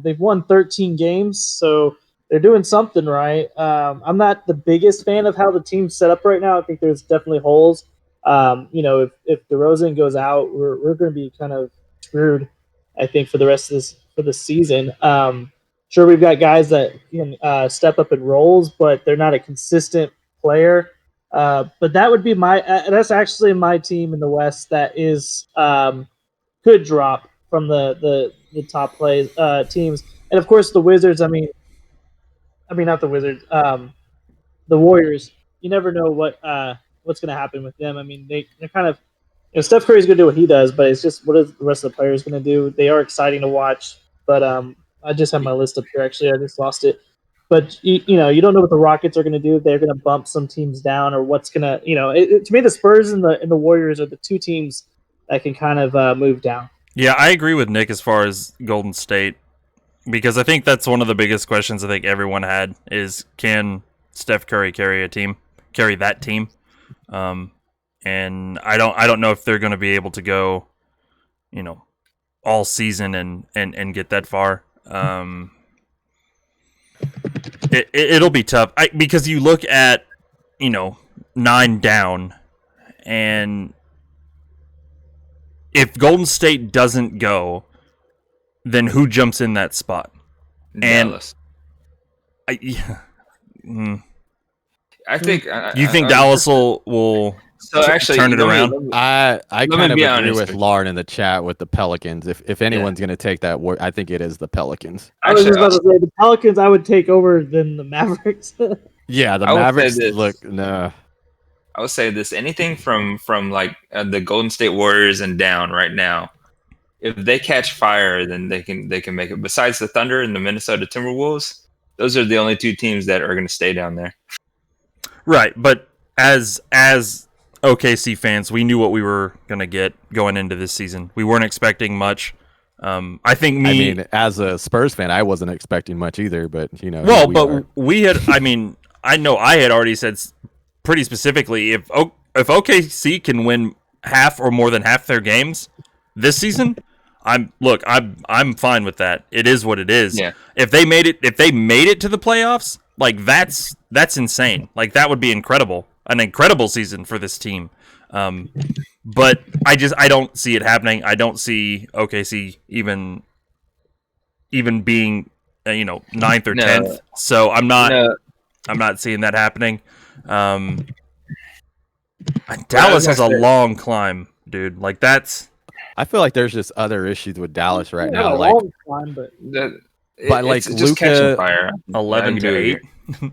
they've won 13 games, so they're doing something right. I'm not the biggest fan of how the team's set up right now. I think there's definitely holes. If DeRozan goes out, we're going to be kind of screwed, I think, for the rest of the season. Sure, we've got guys that can step up in roles, but they're not a consistent player. But that would be that's actually my team in the West that is could drop from the top teams, and of course the Wizards. I mean not the Wizards. The Warriors. You never know what's going to happen with them. I mean, they're kind of, Steph Curry's going to do what he does, but it's just what are the rest of the players going to do? They are exciting to watch, but I just have my list up here. Actually, I just lost it. But you don't know what the Rockets are going to do. If they're going to bump some teams down, or what's going to, to me, the Spurs and the Warriors are the 2 teams that can kind of move down. Yeah, I agree with Nick as far as Golden State, because I think that's one of the biggest questions I think everyone had is, can Steph Curry carry that team? And I don't know if they're going to be able to go, all season and get that far. It'll be tough because you look at 9 down, and if Golden State doesn't go, then who jumps in that spot? Dallas. I think. You think Dallas will turn it around? I kind of agree honest with Lauren in the chat with the Pelicans. If anyone's going to take that, I think it is the Pelicans. I was just about to say the Pelicans I would take over than the Mavericks. Yeah, the Mavericks look no. I would say this: anything from like the Golden State Warriors and down right now, if they catch fire, then they can make it. Besides the Thunder and the Minnesota Timberwolves, those are the only two teams that are going to stay down there. Right, but as OKC fans, we knew what we were going to get going into this season. We weren't expecting much. I mean, as a Spurs fan, I wasn't expecting much either, but well, but we had. I mean, I know I had already said pretty specifically if OKC can win half or more than half their games this season, I'm fine with that. It is what it is. Yeah. If they made it to the playoffs, like that's insane. Like that would be incredible. An incredible season for this team. But I don't see it happening. I don't see OKC even being 9th or 10th. So I'm not seeing that happening. Dallas has a long climb, dude. Like that's. I feel like there's just other issues with Dallas right now. A Like, long time, but like it's just catching Luka, fire. 11 to 8.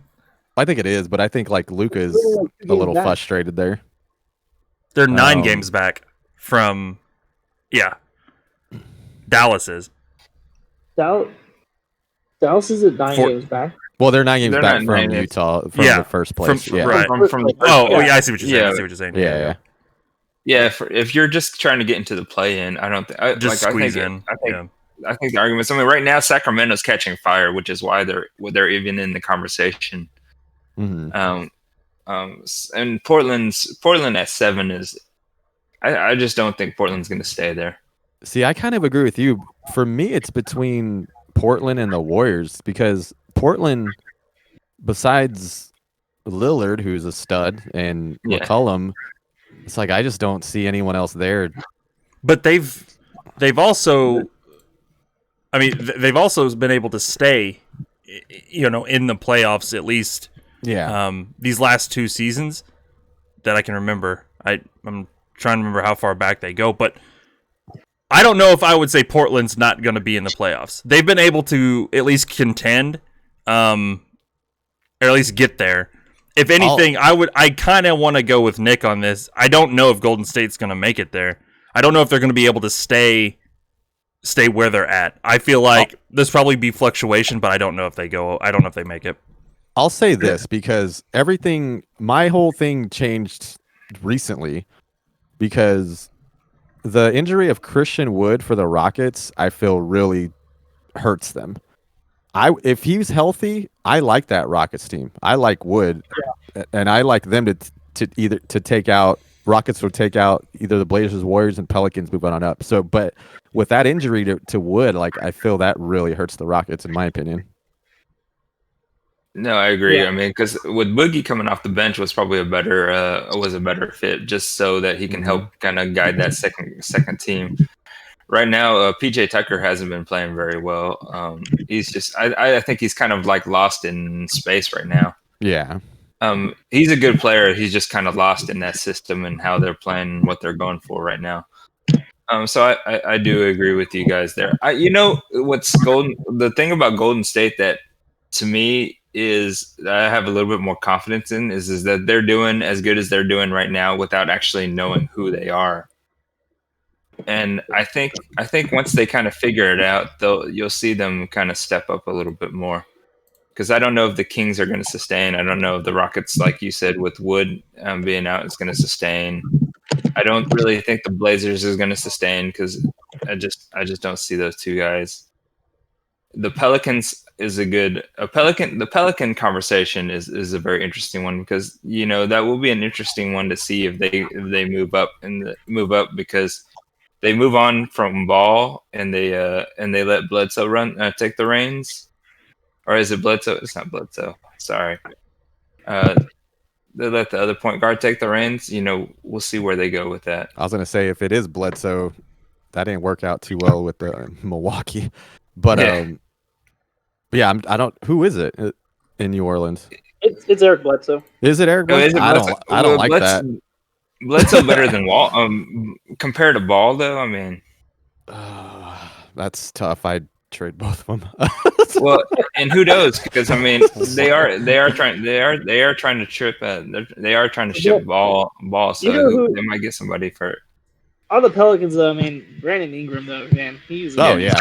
I think it is, but I think like Luka is a little frustrated there. They're 9 games back from, Dallas is. Dallas is at 9 games back. Well, they're 9 games They're back not from 9 Utah, from Yeah, the first place. from- Yeah. right. From the I see what you're saying. Yeah. I see what you're saying. Yeah. Yeah, if you're just trying to get into the play-in, I don't think Just squeeze in. I think the arguments. I mean, right now Sacramento's catching fire, which is why they're even in the conversation. Mhm. And Portland at 7 is. I just don't think Portland's going to stay there. See, I kind of agree with you. For me, it's between Portland and the Warriors because Portland, besides Lillard, who's a stud, and Yeah. McCollum, it's like I just don't see anyone else there. But they've also, I mean, they've also been able to stay, in the playoffs at least. Yeah. These last 2 seasons that I can remember. I'm trying to remember how far back they go, but I don't know if I would say Portland's not going to be in the playoffs. They've been able to at least contend, or at least get there. If anything, I kind of want to go with Nick on this. I don't know if Golden State's going to make it there. I don't know if they're going to be able to stay where they're at. I feel like there's probably be fluctuation, but I don't know if they go. I don't know if they make it. I'll say this because my whole thing changed recently because the injury of Christian Wood for the Rockets, I feel really hurts them. If he's healthy, I like that Rockets team. I like Wood, and I like them to take out Rockets would take out either the Blazers, Warriors, and Pelicans moving on up. So, but with that injury to Wood, like I feel that really hurts the Rockets, in my opinion. No, I agree. Yeah. I mean, because with Boogie coming off the bench was probably a better fit, just so that he can help kind of guide that second team. Right now, PJ Tucker hasn't been playing very well. He's just, I think he's kind of like lost in space right now. Yeah. He's a good player. He's just kind of lost in that system and how they're playing and what they're going for right now. So I do agree with you guys there. The thing about Golden State that to me is I have a little bit more confidence in is that they're doing as good as they're doing right now without actually knowing who they are. And I think once they kind of figure it out, you'll see them kind of step up a little bit more. Because I don't know if the Kings are going to sustain. I don't know if the Rockets, like you said, with Wood being out, is going to sustain. I don't really think the Blazers is going to sustain because I just don't see those two guys. The Pelicans is the Pelican conversation is a very interesting one because that will be an interesting one to see if they move up because they move on from Ball and they let Bledsoe take the reins. Or is it Bledsoe? It's not Bledsoe. Sorry. They let the other point guard take the reins. We'll see where they go with that. I was gonna say if it is Bledsoe, that didn't work out too well with the Milwaukee. But Yeah. I don't. Who is it in New Orleans? It's Eric Bledsoe. Is it Eric No, Bledsoe? I don't like that. Bledsoe better than Wall. Compared to Ball, though, I mean, That's tough. I'd trade both of them. well, and who knows? Because I mean, they are trying to ship Ball, so they might get somebody for it. On the Pelicans, though, I mean, Brandon Ingram, though, man, he's. Oh yeah,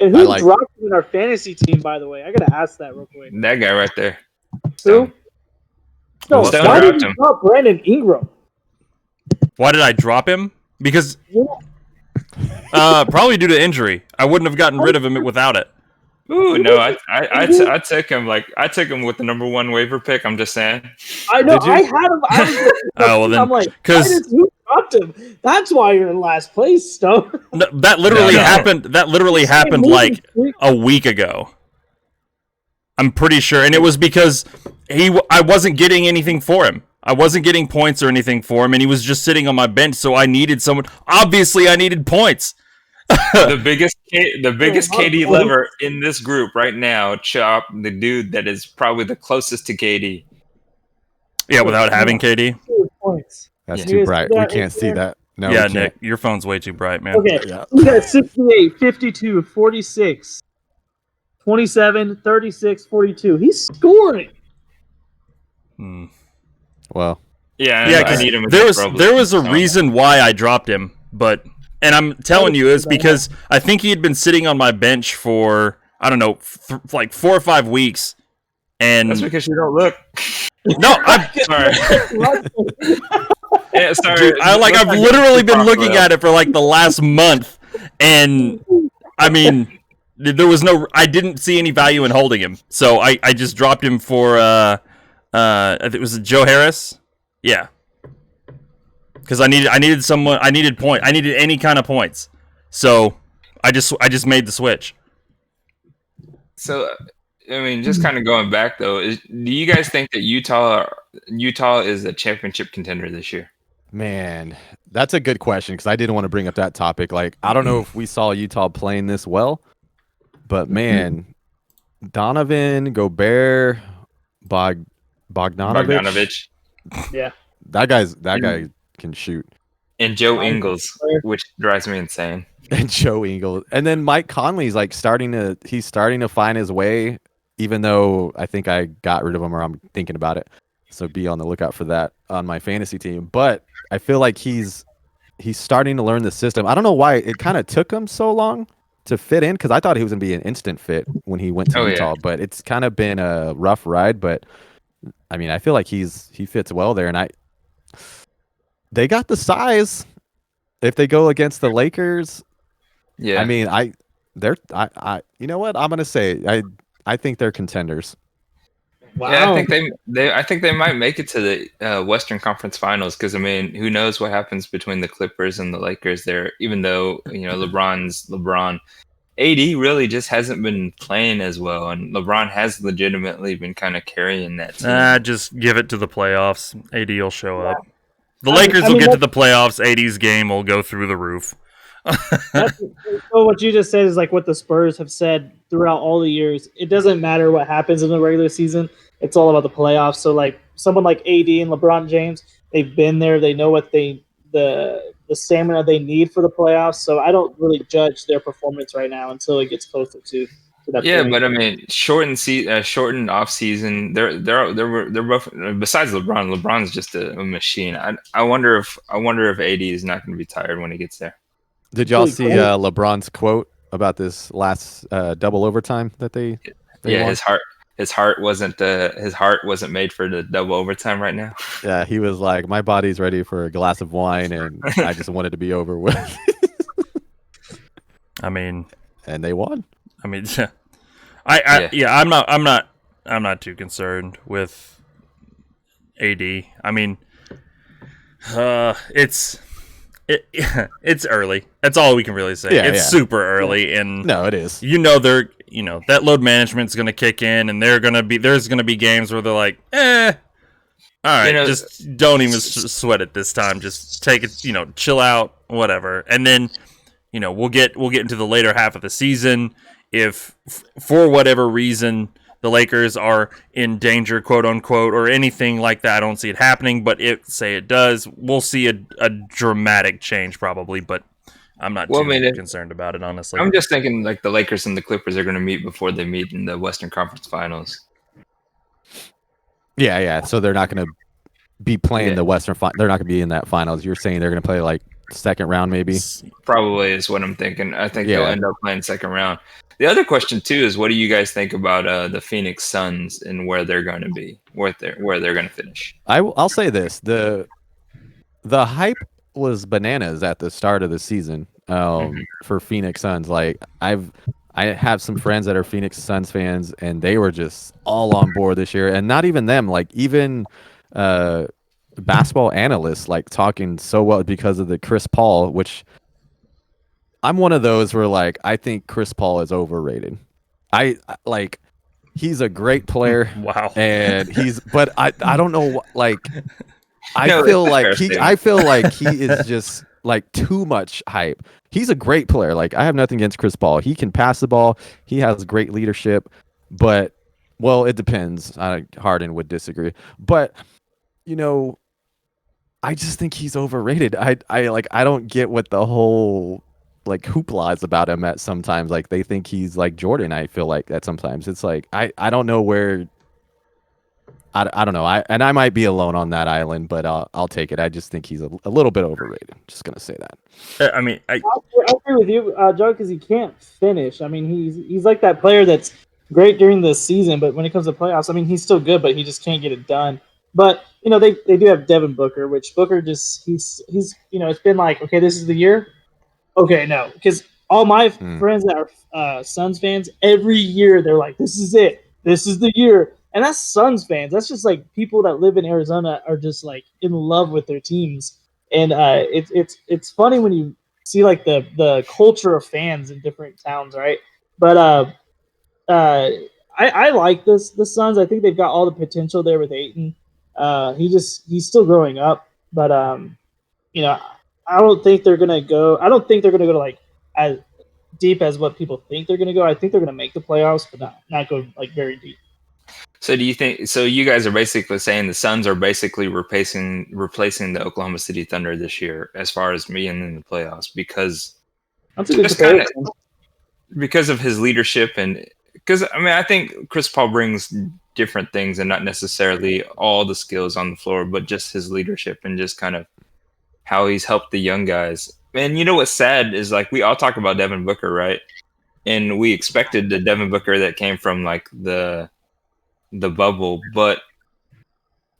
And I who like- dropped him in our fantasy team, by the way? I gotta ask that real quick. That guy right there. Who? No, Stone why dropped did you him. drop Brandon Ingram? Why did I drop him? Because Yeah. probably due to injury. I wouldn't have gotten rid of him without it. Ooh, no, I took him I took him with the number 1 waiver pick. I'm just saying. I know. Did you? I had him. I was Oh, well then, I'm like, 'cause- who dropped him? That's why you're in last place, Stone. No, that literally No. happened. That literally happened like a week ago. I'm pretty sure, and it was because I wasn't getting anything for him. I wasn't getting points or anything for him, and he was just sitting on my bench. So I needed someone. Obviously, I needed points. The biggest KD lover in this group right now, Chop, the dude that is probably the closest to KD. Yeah, without having KD. Points. that's Yeah. too You guys bright. see We that can't right see there? that. No, Yeah, we Nick, can't. your phone's way too bright, man. Okay. Yeah. We got 68, 52, 46, 27, 36, 42. He's scoring. Hmm. Well, Yeah, Yeah, I 'cause need him. there against was Robles. there was a So- reason why I dropped him, and I'm telling you, it's because I think he had been sitting on my bench for I don't know, like 4 or 5 weeks, and That's because you don't look. no, I'm Sorry. Yeah, sorry. dude, I've Let's not get literally too been far looking off. at it for like the last month, and I mean, there was no, I didn't see any value in holding him, so I just dropped him for I think it was Joe Harris, yeah, because I needed someone, I needed any kind of points, so I just made the switch. So, I mean, just kind of going back though, do you guys think that Utah is a championship contender this year? man, that's a good question because I didn't want to bring up that topic. Like, I don't know if we saw Utah playing this well, but man, Donovan, Gobert, Bogdanovich, Bogdanovich Yeah. that guy can shoot. and Joe Ingles, which drives me insane. And Joe Ingles, and then Mike Conley's like starting to find his way, even though I think I got rid of him or I'm thinking about it. So be on the lookout for that on my fantasy team. But I feel like he's starting to learn the system. I don't know why it kind of took him so long to fit in because I thought he was gonna be an instant fit when he went to Utah, but it's kind of been a rough ride. But I mean, I feel like he fits well there, and they got the size. If they go against the Lakers, Yeah, I mean, you know what I'm gonna say? I think they're contenders. Wow. yeah, I think they might make it to the Western Conference Finals because I mean, who knows what happens between the Clippers and the Lakers there? Even though LeBron, AD really just hasn't been playing as well, and LeBron has legitimately been kind of carrying that team. Just give it to the playoffs. AD will show up. The I Lakers mean, will get to the playoffs. AD's game will go through the roof. So what you just said is like what the Spurs have said throughout all the years. It doesn't matter what happens in the regular season. It's all about the playoffs. So like someone like AD and LeBron James, they've been there. They know what the stamina they need for the playoffs. So I don't really judge their performance right now until it gets closer to that Yeah, point. but I mean, shortened off season. They're both besides LeBron. LeBron's just a machine. I wonder if AD is not going to be tired when he gets there. Did y'all Really see cool. LeBron's quote about this last double overtime that they Yeah, won? his heart wasn't made for the double overtime right now. Yeah, he was like, "My body's ready for a glass of wine, and I just wanted to be over with." I mean, And they won. I'm not too concerned with AD. I mean, it's early. That's all we can really say. Yeah, it's yeah. super early, and No, it is. that load management's going to kick in, and there's going to be games where they're like, all right, just don't even sweat it this time. Just take it, chill out, whatever. And then, we'll get into the later half of the season. If for whatever reason the Lakers are in danger, quote unquote, or anything like that, I don't see it happening. But say it does, we'll see a dramatic change probably. But I'm not too concerned about it, honestly. I'm just thinking like the Lakers and the Clippers are going to meet before they meet in the Western Conference Finals. Yeah. So they're not going to be playing the Western. They're not going to be in that finals. You're saying they're going to play like second round maybe. Probably is what I'm thinking. I think they'll Yeah. end up playing second round. The other question too is, what do you guys think about the Phoenix Suns and where they're going to be, where they're going to finish? I'll say this: the hype was bananas at the start of the season for Phoenix Suns. Like I have some friends that are Phoenix Suns fans, and they were just all on board this year. And not even them, like even basketball analysts, like talking so well because of the Chris Paul, which I'm one of those where like I think Chris Paul is overrated. Like he's a great player, Wow. and but I don't know like I No, feel it's a like fair he statement. I feel like he is just like too much hype. He's a great player. Like I have nothing against Chris Paul. He can pass the ball. He has great leadership, but well, it depends. Harden would disagree, but you know, I just think he's overrated. I don't get what the whole like hoopla is about him at sometimes. Like they think he's like Jordan. I feel like that sometimes it's like I don't know where. I don't know. I might be alone on that island, but I'll take it. I just think he's a little bit overrated. Just gonna say that. I mean, I agree with you, Joe, because he can't finish. I mean, he's like that player that's great during the season, but when it comes to playoffs, I mean, he's still good, but he just can't get it done. But you know, they do have Devin Booker, which Booker just he's you know, it's been like, okay, this is the year. Okay, no, because all my friends that are Suns fans, every year they're like, "This is it. This is the year." And that's Suns fans. That's just like people that live in Arizona are just like in love with their teams. And it's funny when you see like the culture of fans in different towns, right? But uh, I like the Suns. I think they've got all the potential there with Aiton. He's still growing up, but you know, I don't think they're gonna go. I don't think they're gonna go to like as deep as what people think they're gonna go. I think they're gonna make the playoffs, but not go like very deep. So do you think? So you guys are basically saying the Suns are basically replacing the Oklahoma City Thunder this year, as far as being in the playoffs, because That's a good just kind of comparison. because of his leadership, and because I mean I think Chris Paul brings different things and not necessarily all the skills on the floor, but just his leadership and just kind of how he's helped the young guys. And you know what's sad is like we all talk about Devin Booker, right? And we expected the Devin Booker that came from like the bubble, but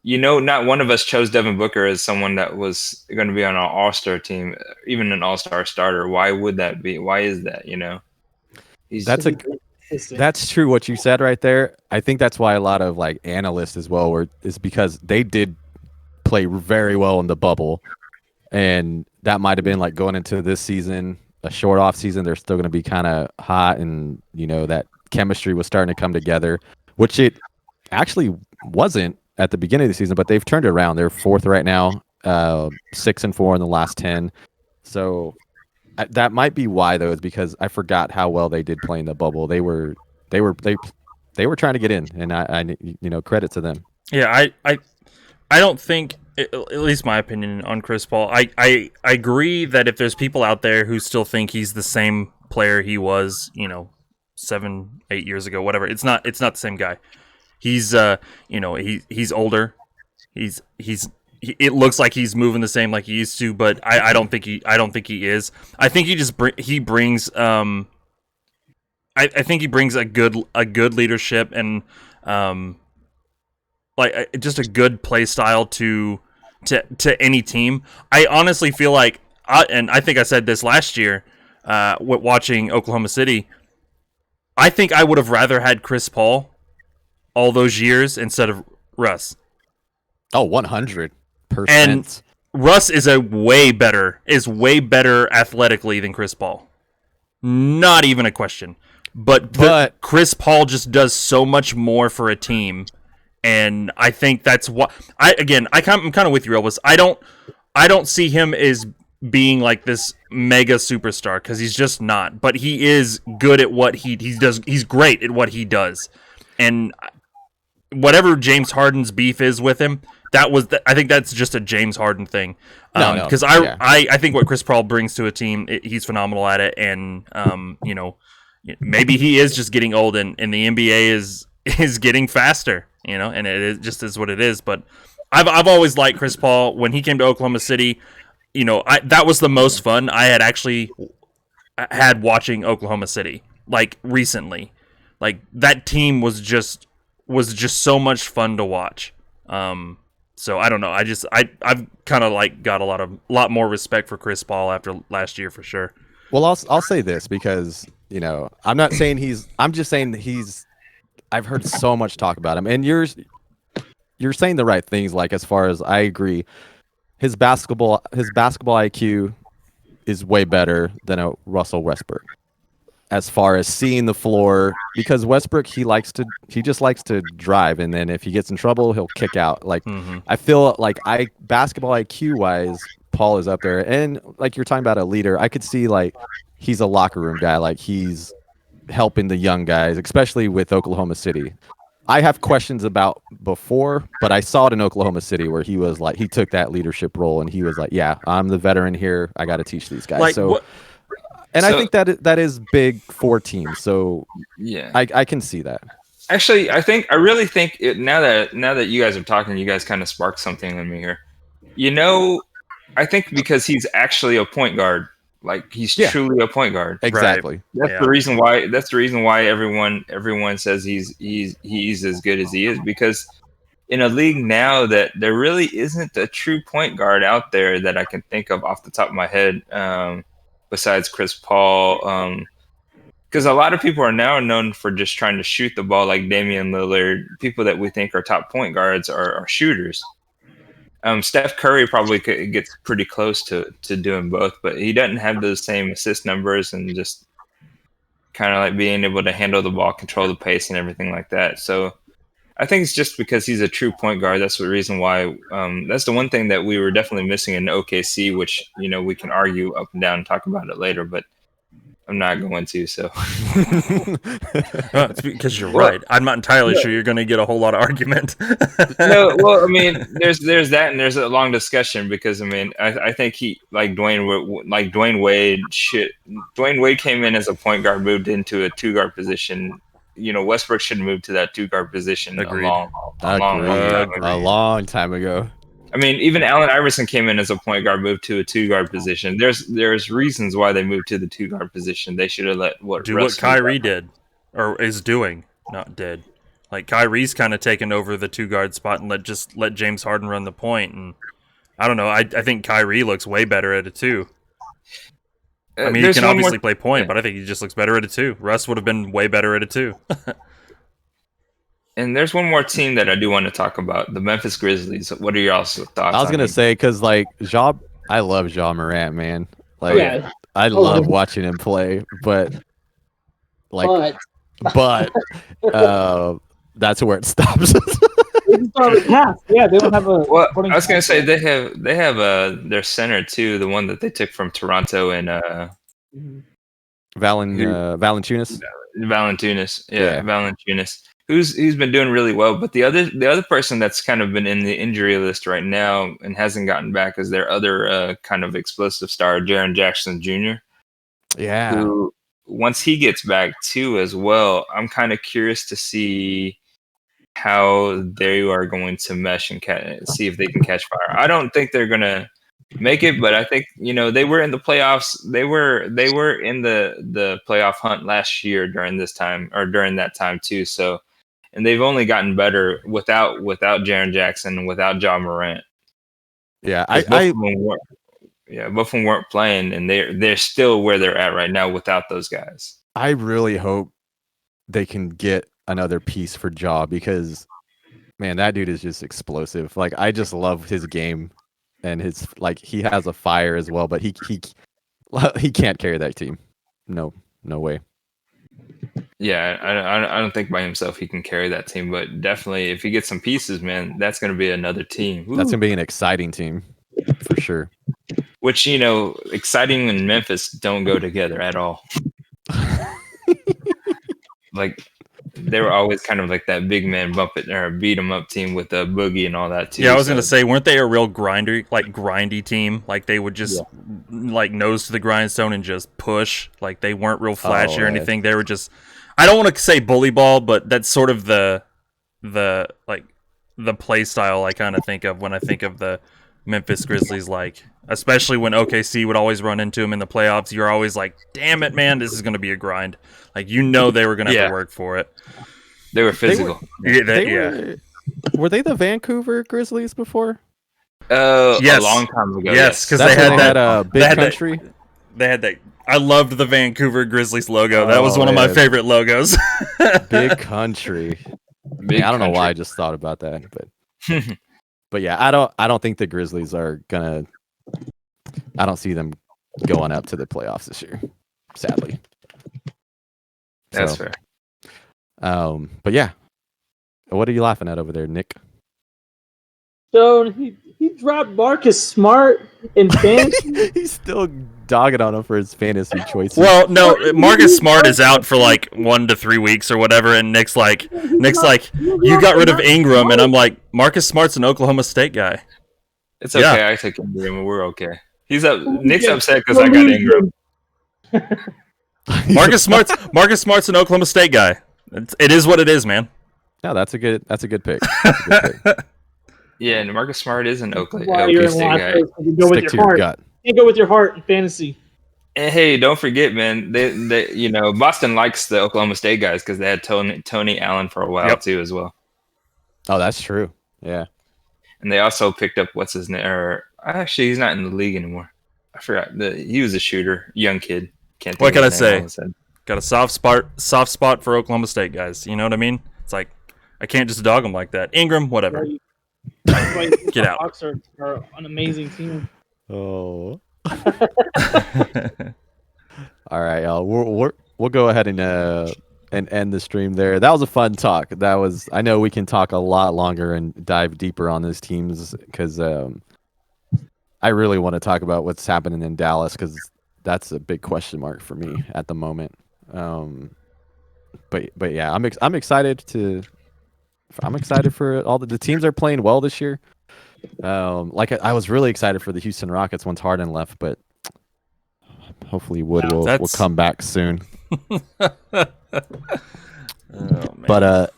you know, not one of us chose Devin Booker as someone that was going to be on our All-Star team, even an All-Star starter. Why would that be? Why is that? You know, That's true what you said right there. I think that's why a lot of like analysts as well is because they did play very well in the bubble, and that might have been like going into this season, a short off season. They're still going to be kind of hot, and you know that chemistry was starting to come together, which it actually wasn't at the beginning of the season, but they've turned it around. They're fourth right now, 6-4 in the last 10. So that might be why though, is because I forgot how well they did play in the bubble. They were trying to get in, and I you know, credit to them. yeah, I don't think, at least my opinion on Chris Paul, I agree that if there's people out there who still think he's the same player he was, you know, 7-8 years ago, whatever, it's not the same guy. He's you know, he's older. It looks like he's moving the same like he used to, but I don't think he is. I think he brings I think he brings a good leadership and like just a good play style to any team. I honestly feel like, and I think I said this last year, watching Oklahoma City, I think I would have rather had Chris Paul all those years instead of Russ. Oh, 100%. And Russ is way better athletically than Chris Paul. Not even a question. But Chris Paul just does so much more for a team, and I think that's what I'm kind of with you, Elvis. I don't see him as being like this mega superstar because he's just not. But he is good at what he does. He's great at what he does, and whatever James Harden's beef is with him, I think that's just a James Harden thing. Because I think what Chris Paul brings to a team, he's phenomenal at it, and you know, maybe he is just getting old, and the NBA is getting faster, you know, and it just is what it is. But I've always liked Chris Paul. When he came to Oklahoma City, that was the most fun I had actually had watching Oklahoma City, like, recently. Like, that team was just so much fun to watch. So I don't know. I've kind of like got a lot more respect for Chris Paul after last year for sure. Well, I'll say this because I'm not saying I'm just saying that I've heard so much talk about him, and you're saying the right things. Like, as far as I agree, his basketball IQ is way better than a Russell Westbrook. As far as seeing the floor, because Westbrook, he just likes to drive, and then if he gets in trouble, he'll kick out. Like, I feel like basketball IQ wise, Paul is up there, and like you're talking about a leader, I could see like he's a locker room guy, like he's helping the young guys, especially with Oklahoma City. I have questions about before, but I saw it in Oklahoma City where he was like, he took that leadership role, and he was like, yeah, I'm the veteran here, I got to teach these guys. Like, and I think that is big for teams. So yeah, I can see that. Actually, I really think now that you guys are talking, you guys kind of sparked something in me here. I think because he's actually a point guard, like he's truly a point guard. Exactly. Right. That's the reason why. That's the reason why everyone says he's as good as he is, because in a league now that there really isn't a true point guard out there that I can think of off the top of my head. Besides Chris Paul, because a lot of people are now known for just trying to shoot the ball, like Damian Lillard. People that we think are top point guards are shooters. Steph Curry probably gets pretty close to doing both, but he doesn't have those same assist numbers and just kind of like being able to handle the ball, control the pace, and everything like that. So I think it's just because he's a true point guard. That's the reason why. That's the one thing that we were definitely missing in OKC, which we can argue up and down and talk about it later, but I'm not going to. So it's because you're right. I'm not entirely sure you're going to get a whole lot of argument. No, well, I mean, there's that, and there's a long discussion because I think he Dwayne Wade came in as a point guard, moved into a 2-guard position. Westbrook should move to that 2-guard position a long time ago. I mean, even Allen Iverson came in as a point guard, moved to a 2-guard position. There's reasons why they moved to the 2-guard position. They should have let what Kyrie did, or is doing, not did. Like, Kyrie's kind of taken over the 2-guard spot and let James Harden run the point. And I don't know. I think Kyrie looks way better at it too. I mean, he can obviously play point, but I think he just looks better at it too. Russ would have been way better at it too. And there's one more team that I do want to talk about, the Memphis Grizzlies. What are y'all's thoughts? I was going to say, because I love Ja Morant, man. Like, I love watching him play, but that's where it stops. Yeah, they don't have a. Well, I was gonna say they have their center too, the one that they took from Toronto and Valanciunas. Valanciunas, Valanciunas, who's been doing really well. But the other person that's kind of been in the injury list right now and hasn't gotten back is their other kind of explosive star, Jaren Jackson Jr. Yeah. Who, once he gets back too, as well, I'm kind of curious to see how they are going to mesh and see if they can catch fire. I don't think they're gonna make it, but I think they were in the playoffs. They were in the playoff hunt last year during that time too. So, and they've only gotten better without Jaren Jackson and without Ja Morant. Yeah, both of them weren't playing, and they're still where they're at right now without those guys. I really hope they can get another piece for Ja, because man, that dude is just explosive. Like, I just love his game, and his he has a fire as well, but he can't carry that team. No way. Yeah, I don't think by himself he can carry that team, but definitely if he gets some pieces, man, that's going to be another team. Woo. That's going to be an exciting team for sure. Which, exciting and Memphis don't go together at all. Like, they were always kind of like that big man bump it or beat 'em up team with the Boogie and all that too. Yeah, I was gonna say, weren't they a real grindy team? Like, they would just nose to the grindstone and just push. Like, they weren't real flashy or anything. They were just, I don't want to say bully ball, but that's sort of the play style I kind of think of when I think of the Memphis Grizzlies like, especially when OKC would always run into them in the playoffs. You're always like, damn it, man, this is going to be a grind. Like, they were going to have to work for it. They were physical. Were they the Vancouver Grizzlies before? Yes. A long time ago. Yes, because they had that big country. They had that. I loved the Vancouver Grizzlies logo. That was Oh, one of my yeah. favorite logos. Big country. Big I don't know country. why I just thought about that, but yeah, I don't think the Grizzlies are gonna. I don't see them going up to the playoffs this year, sadly. That's So, fair. But yeah, what are you laughing at over there, Nick? So he dropped Marcus Smart in fantasy. He's still dogging on him for his fantasy choices. Well, no, Marcus Smart is out for like 1 to 3 weeks or whatever, and Nick's like, you got rid of Ingram, and I'm like, Marcus Smart's an Oklahoma State guy. It's okay. Yeah. I take Ingram, and we're okay. Nick's upset because I got Ingram. Marcus Smart's an Oklahoma State guy. It is what it is, man. No, that's a good pick. That's a good pick. Yeah, and Marcus Smart is an Why you're in State last guy. place, you go with Stick to your your heart. gut. You go with your heart in fantasy. And hey, don't forget, man. They Boston likes the Oklahoma State guys because they had Tony Allen for a while too, as well. Oh, that's true. Yeah. And they also picked up what's his name? Or actually, he's not in the league anymore. I forgot. He was a shooter, young kid. Can't. Think What can of I his name all say? of a sudden. Got a soft spot for Oklahoma State guys. You know what I mean? It's like I can't just dog them like that. Ingram, whatever. That's why Get out. Hawks are an amazing team. Oh. All right, y'all. We'll go ahead and end the stream there. That was a fun talk. I know we can talk a lot longer and dive deeper on those teams because I really want to talk about what's happening in Dallas because that's a big question mark for me at the moment. But yeah, I'm excited for all the teams are playing well this year. I was really excited for the Houston Rockets once Harden left, but hopefully Wood will come back soon. But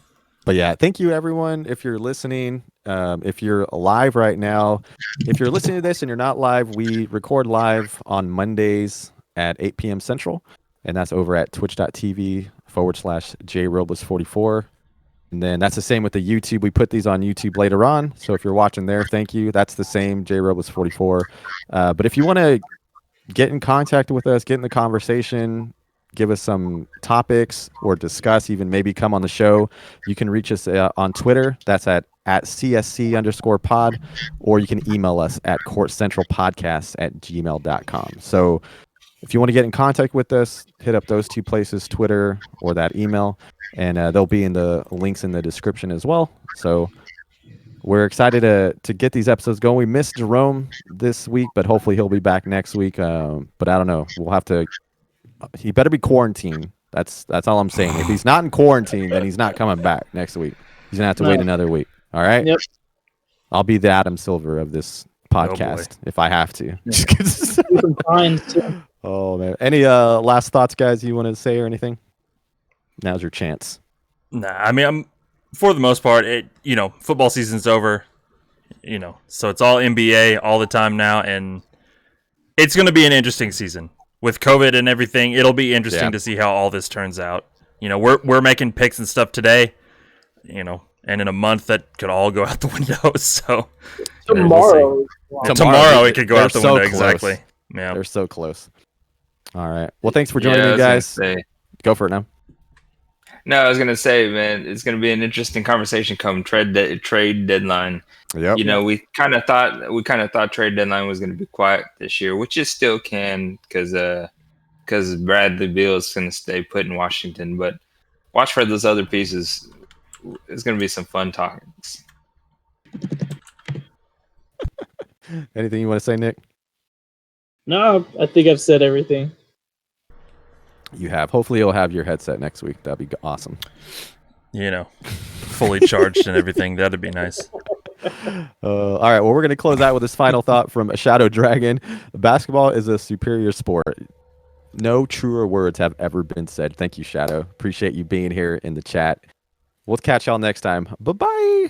yeah, thank you everyone. If you're listening, if you're live right now, if you're listening to this and you're not live, we record live on Mondays at 8 p.m. Central, and that's over at twitch.tv/JRobles44. And then that's the same with the YouTube. We put these on YouTube later on. So if you're watching there, thank you. That's the same, JRobles44. But if you want to get in contact with us, get in the conversation, give us some topics or discuss, even maybe come on the show, you can reach us on Twitter. That's at CSC_pod, or you can email us at courtcentralpodcasts@gmail.com. So if you want to get in contact with us, hit up those two places, Twitter or that email, and they'll be in the links in the description as well. So we're excited to get these episodes going. We missed Jerome this week, but hopefully he'll be back next week. But I don't know. We'll have to. He better be quarantined. That's all I'm saying. If he's not in quarantine, then he's not coming back next week. He's gonna have to wait another week. All right. Yep. I'll be the Adam Silver of this podcast if I have to. Some fines, too. Oh man. Any last thoughts, guys? You want to say or anything? Now's your chance. Nah, I mean, for the most part, football season's over. So it's all NBA all the time now, and it's going to be an interesting season with COVID and everything. It'll be interesting to see how all this turns out. We're making picks and stuff today. And in a month that could all go out the window. So Tomorrow. Tomorrow it could go out the so window. close. Exactly. Yeah. They're so close. All right. Well, thanks for joining me, guys. Go for it now. No, I was gonna say, man, it's gonna be an interesting conversation come trade deadline. Yep. We kind of thought trade deadline was gonna be quiet this year, which it still can because Bradley Beal is gonna stay put in Washington. But watch for those other pieces. It's gonna be some fun talks. Anything you want to say, Nick? No, I think I've said everything. You have. Hopefully, you'll have your headset next week. That'd be awesome. Fully charged and everything. That'd be nice. All right. Well, we're going to close out with this final thought from Shadow Dragon. Basketball is a superior sport. No truer words have ever been said. Thank you, Shadow. Appreciate you being here in the chat. We'll catch y'all next time. Bye-bye.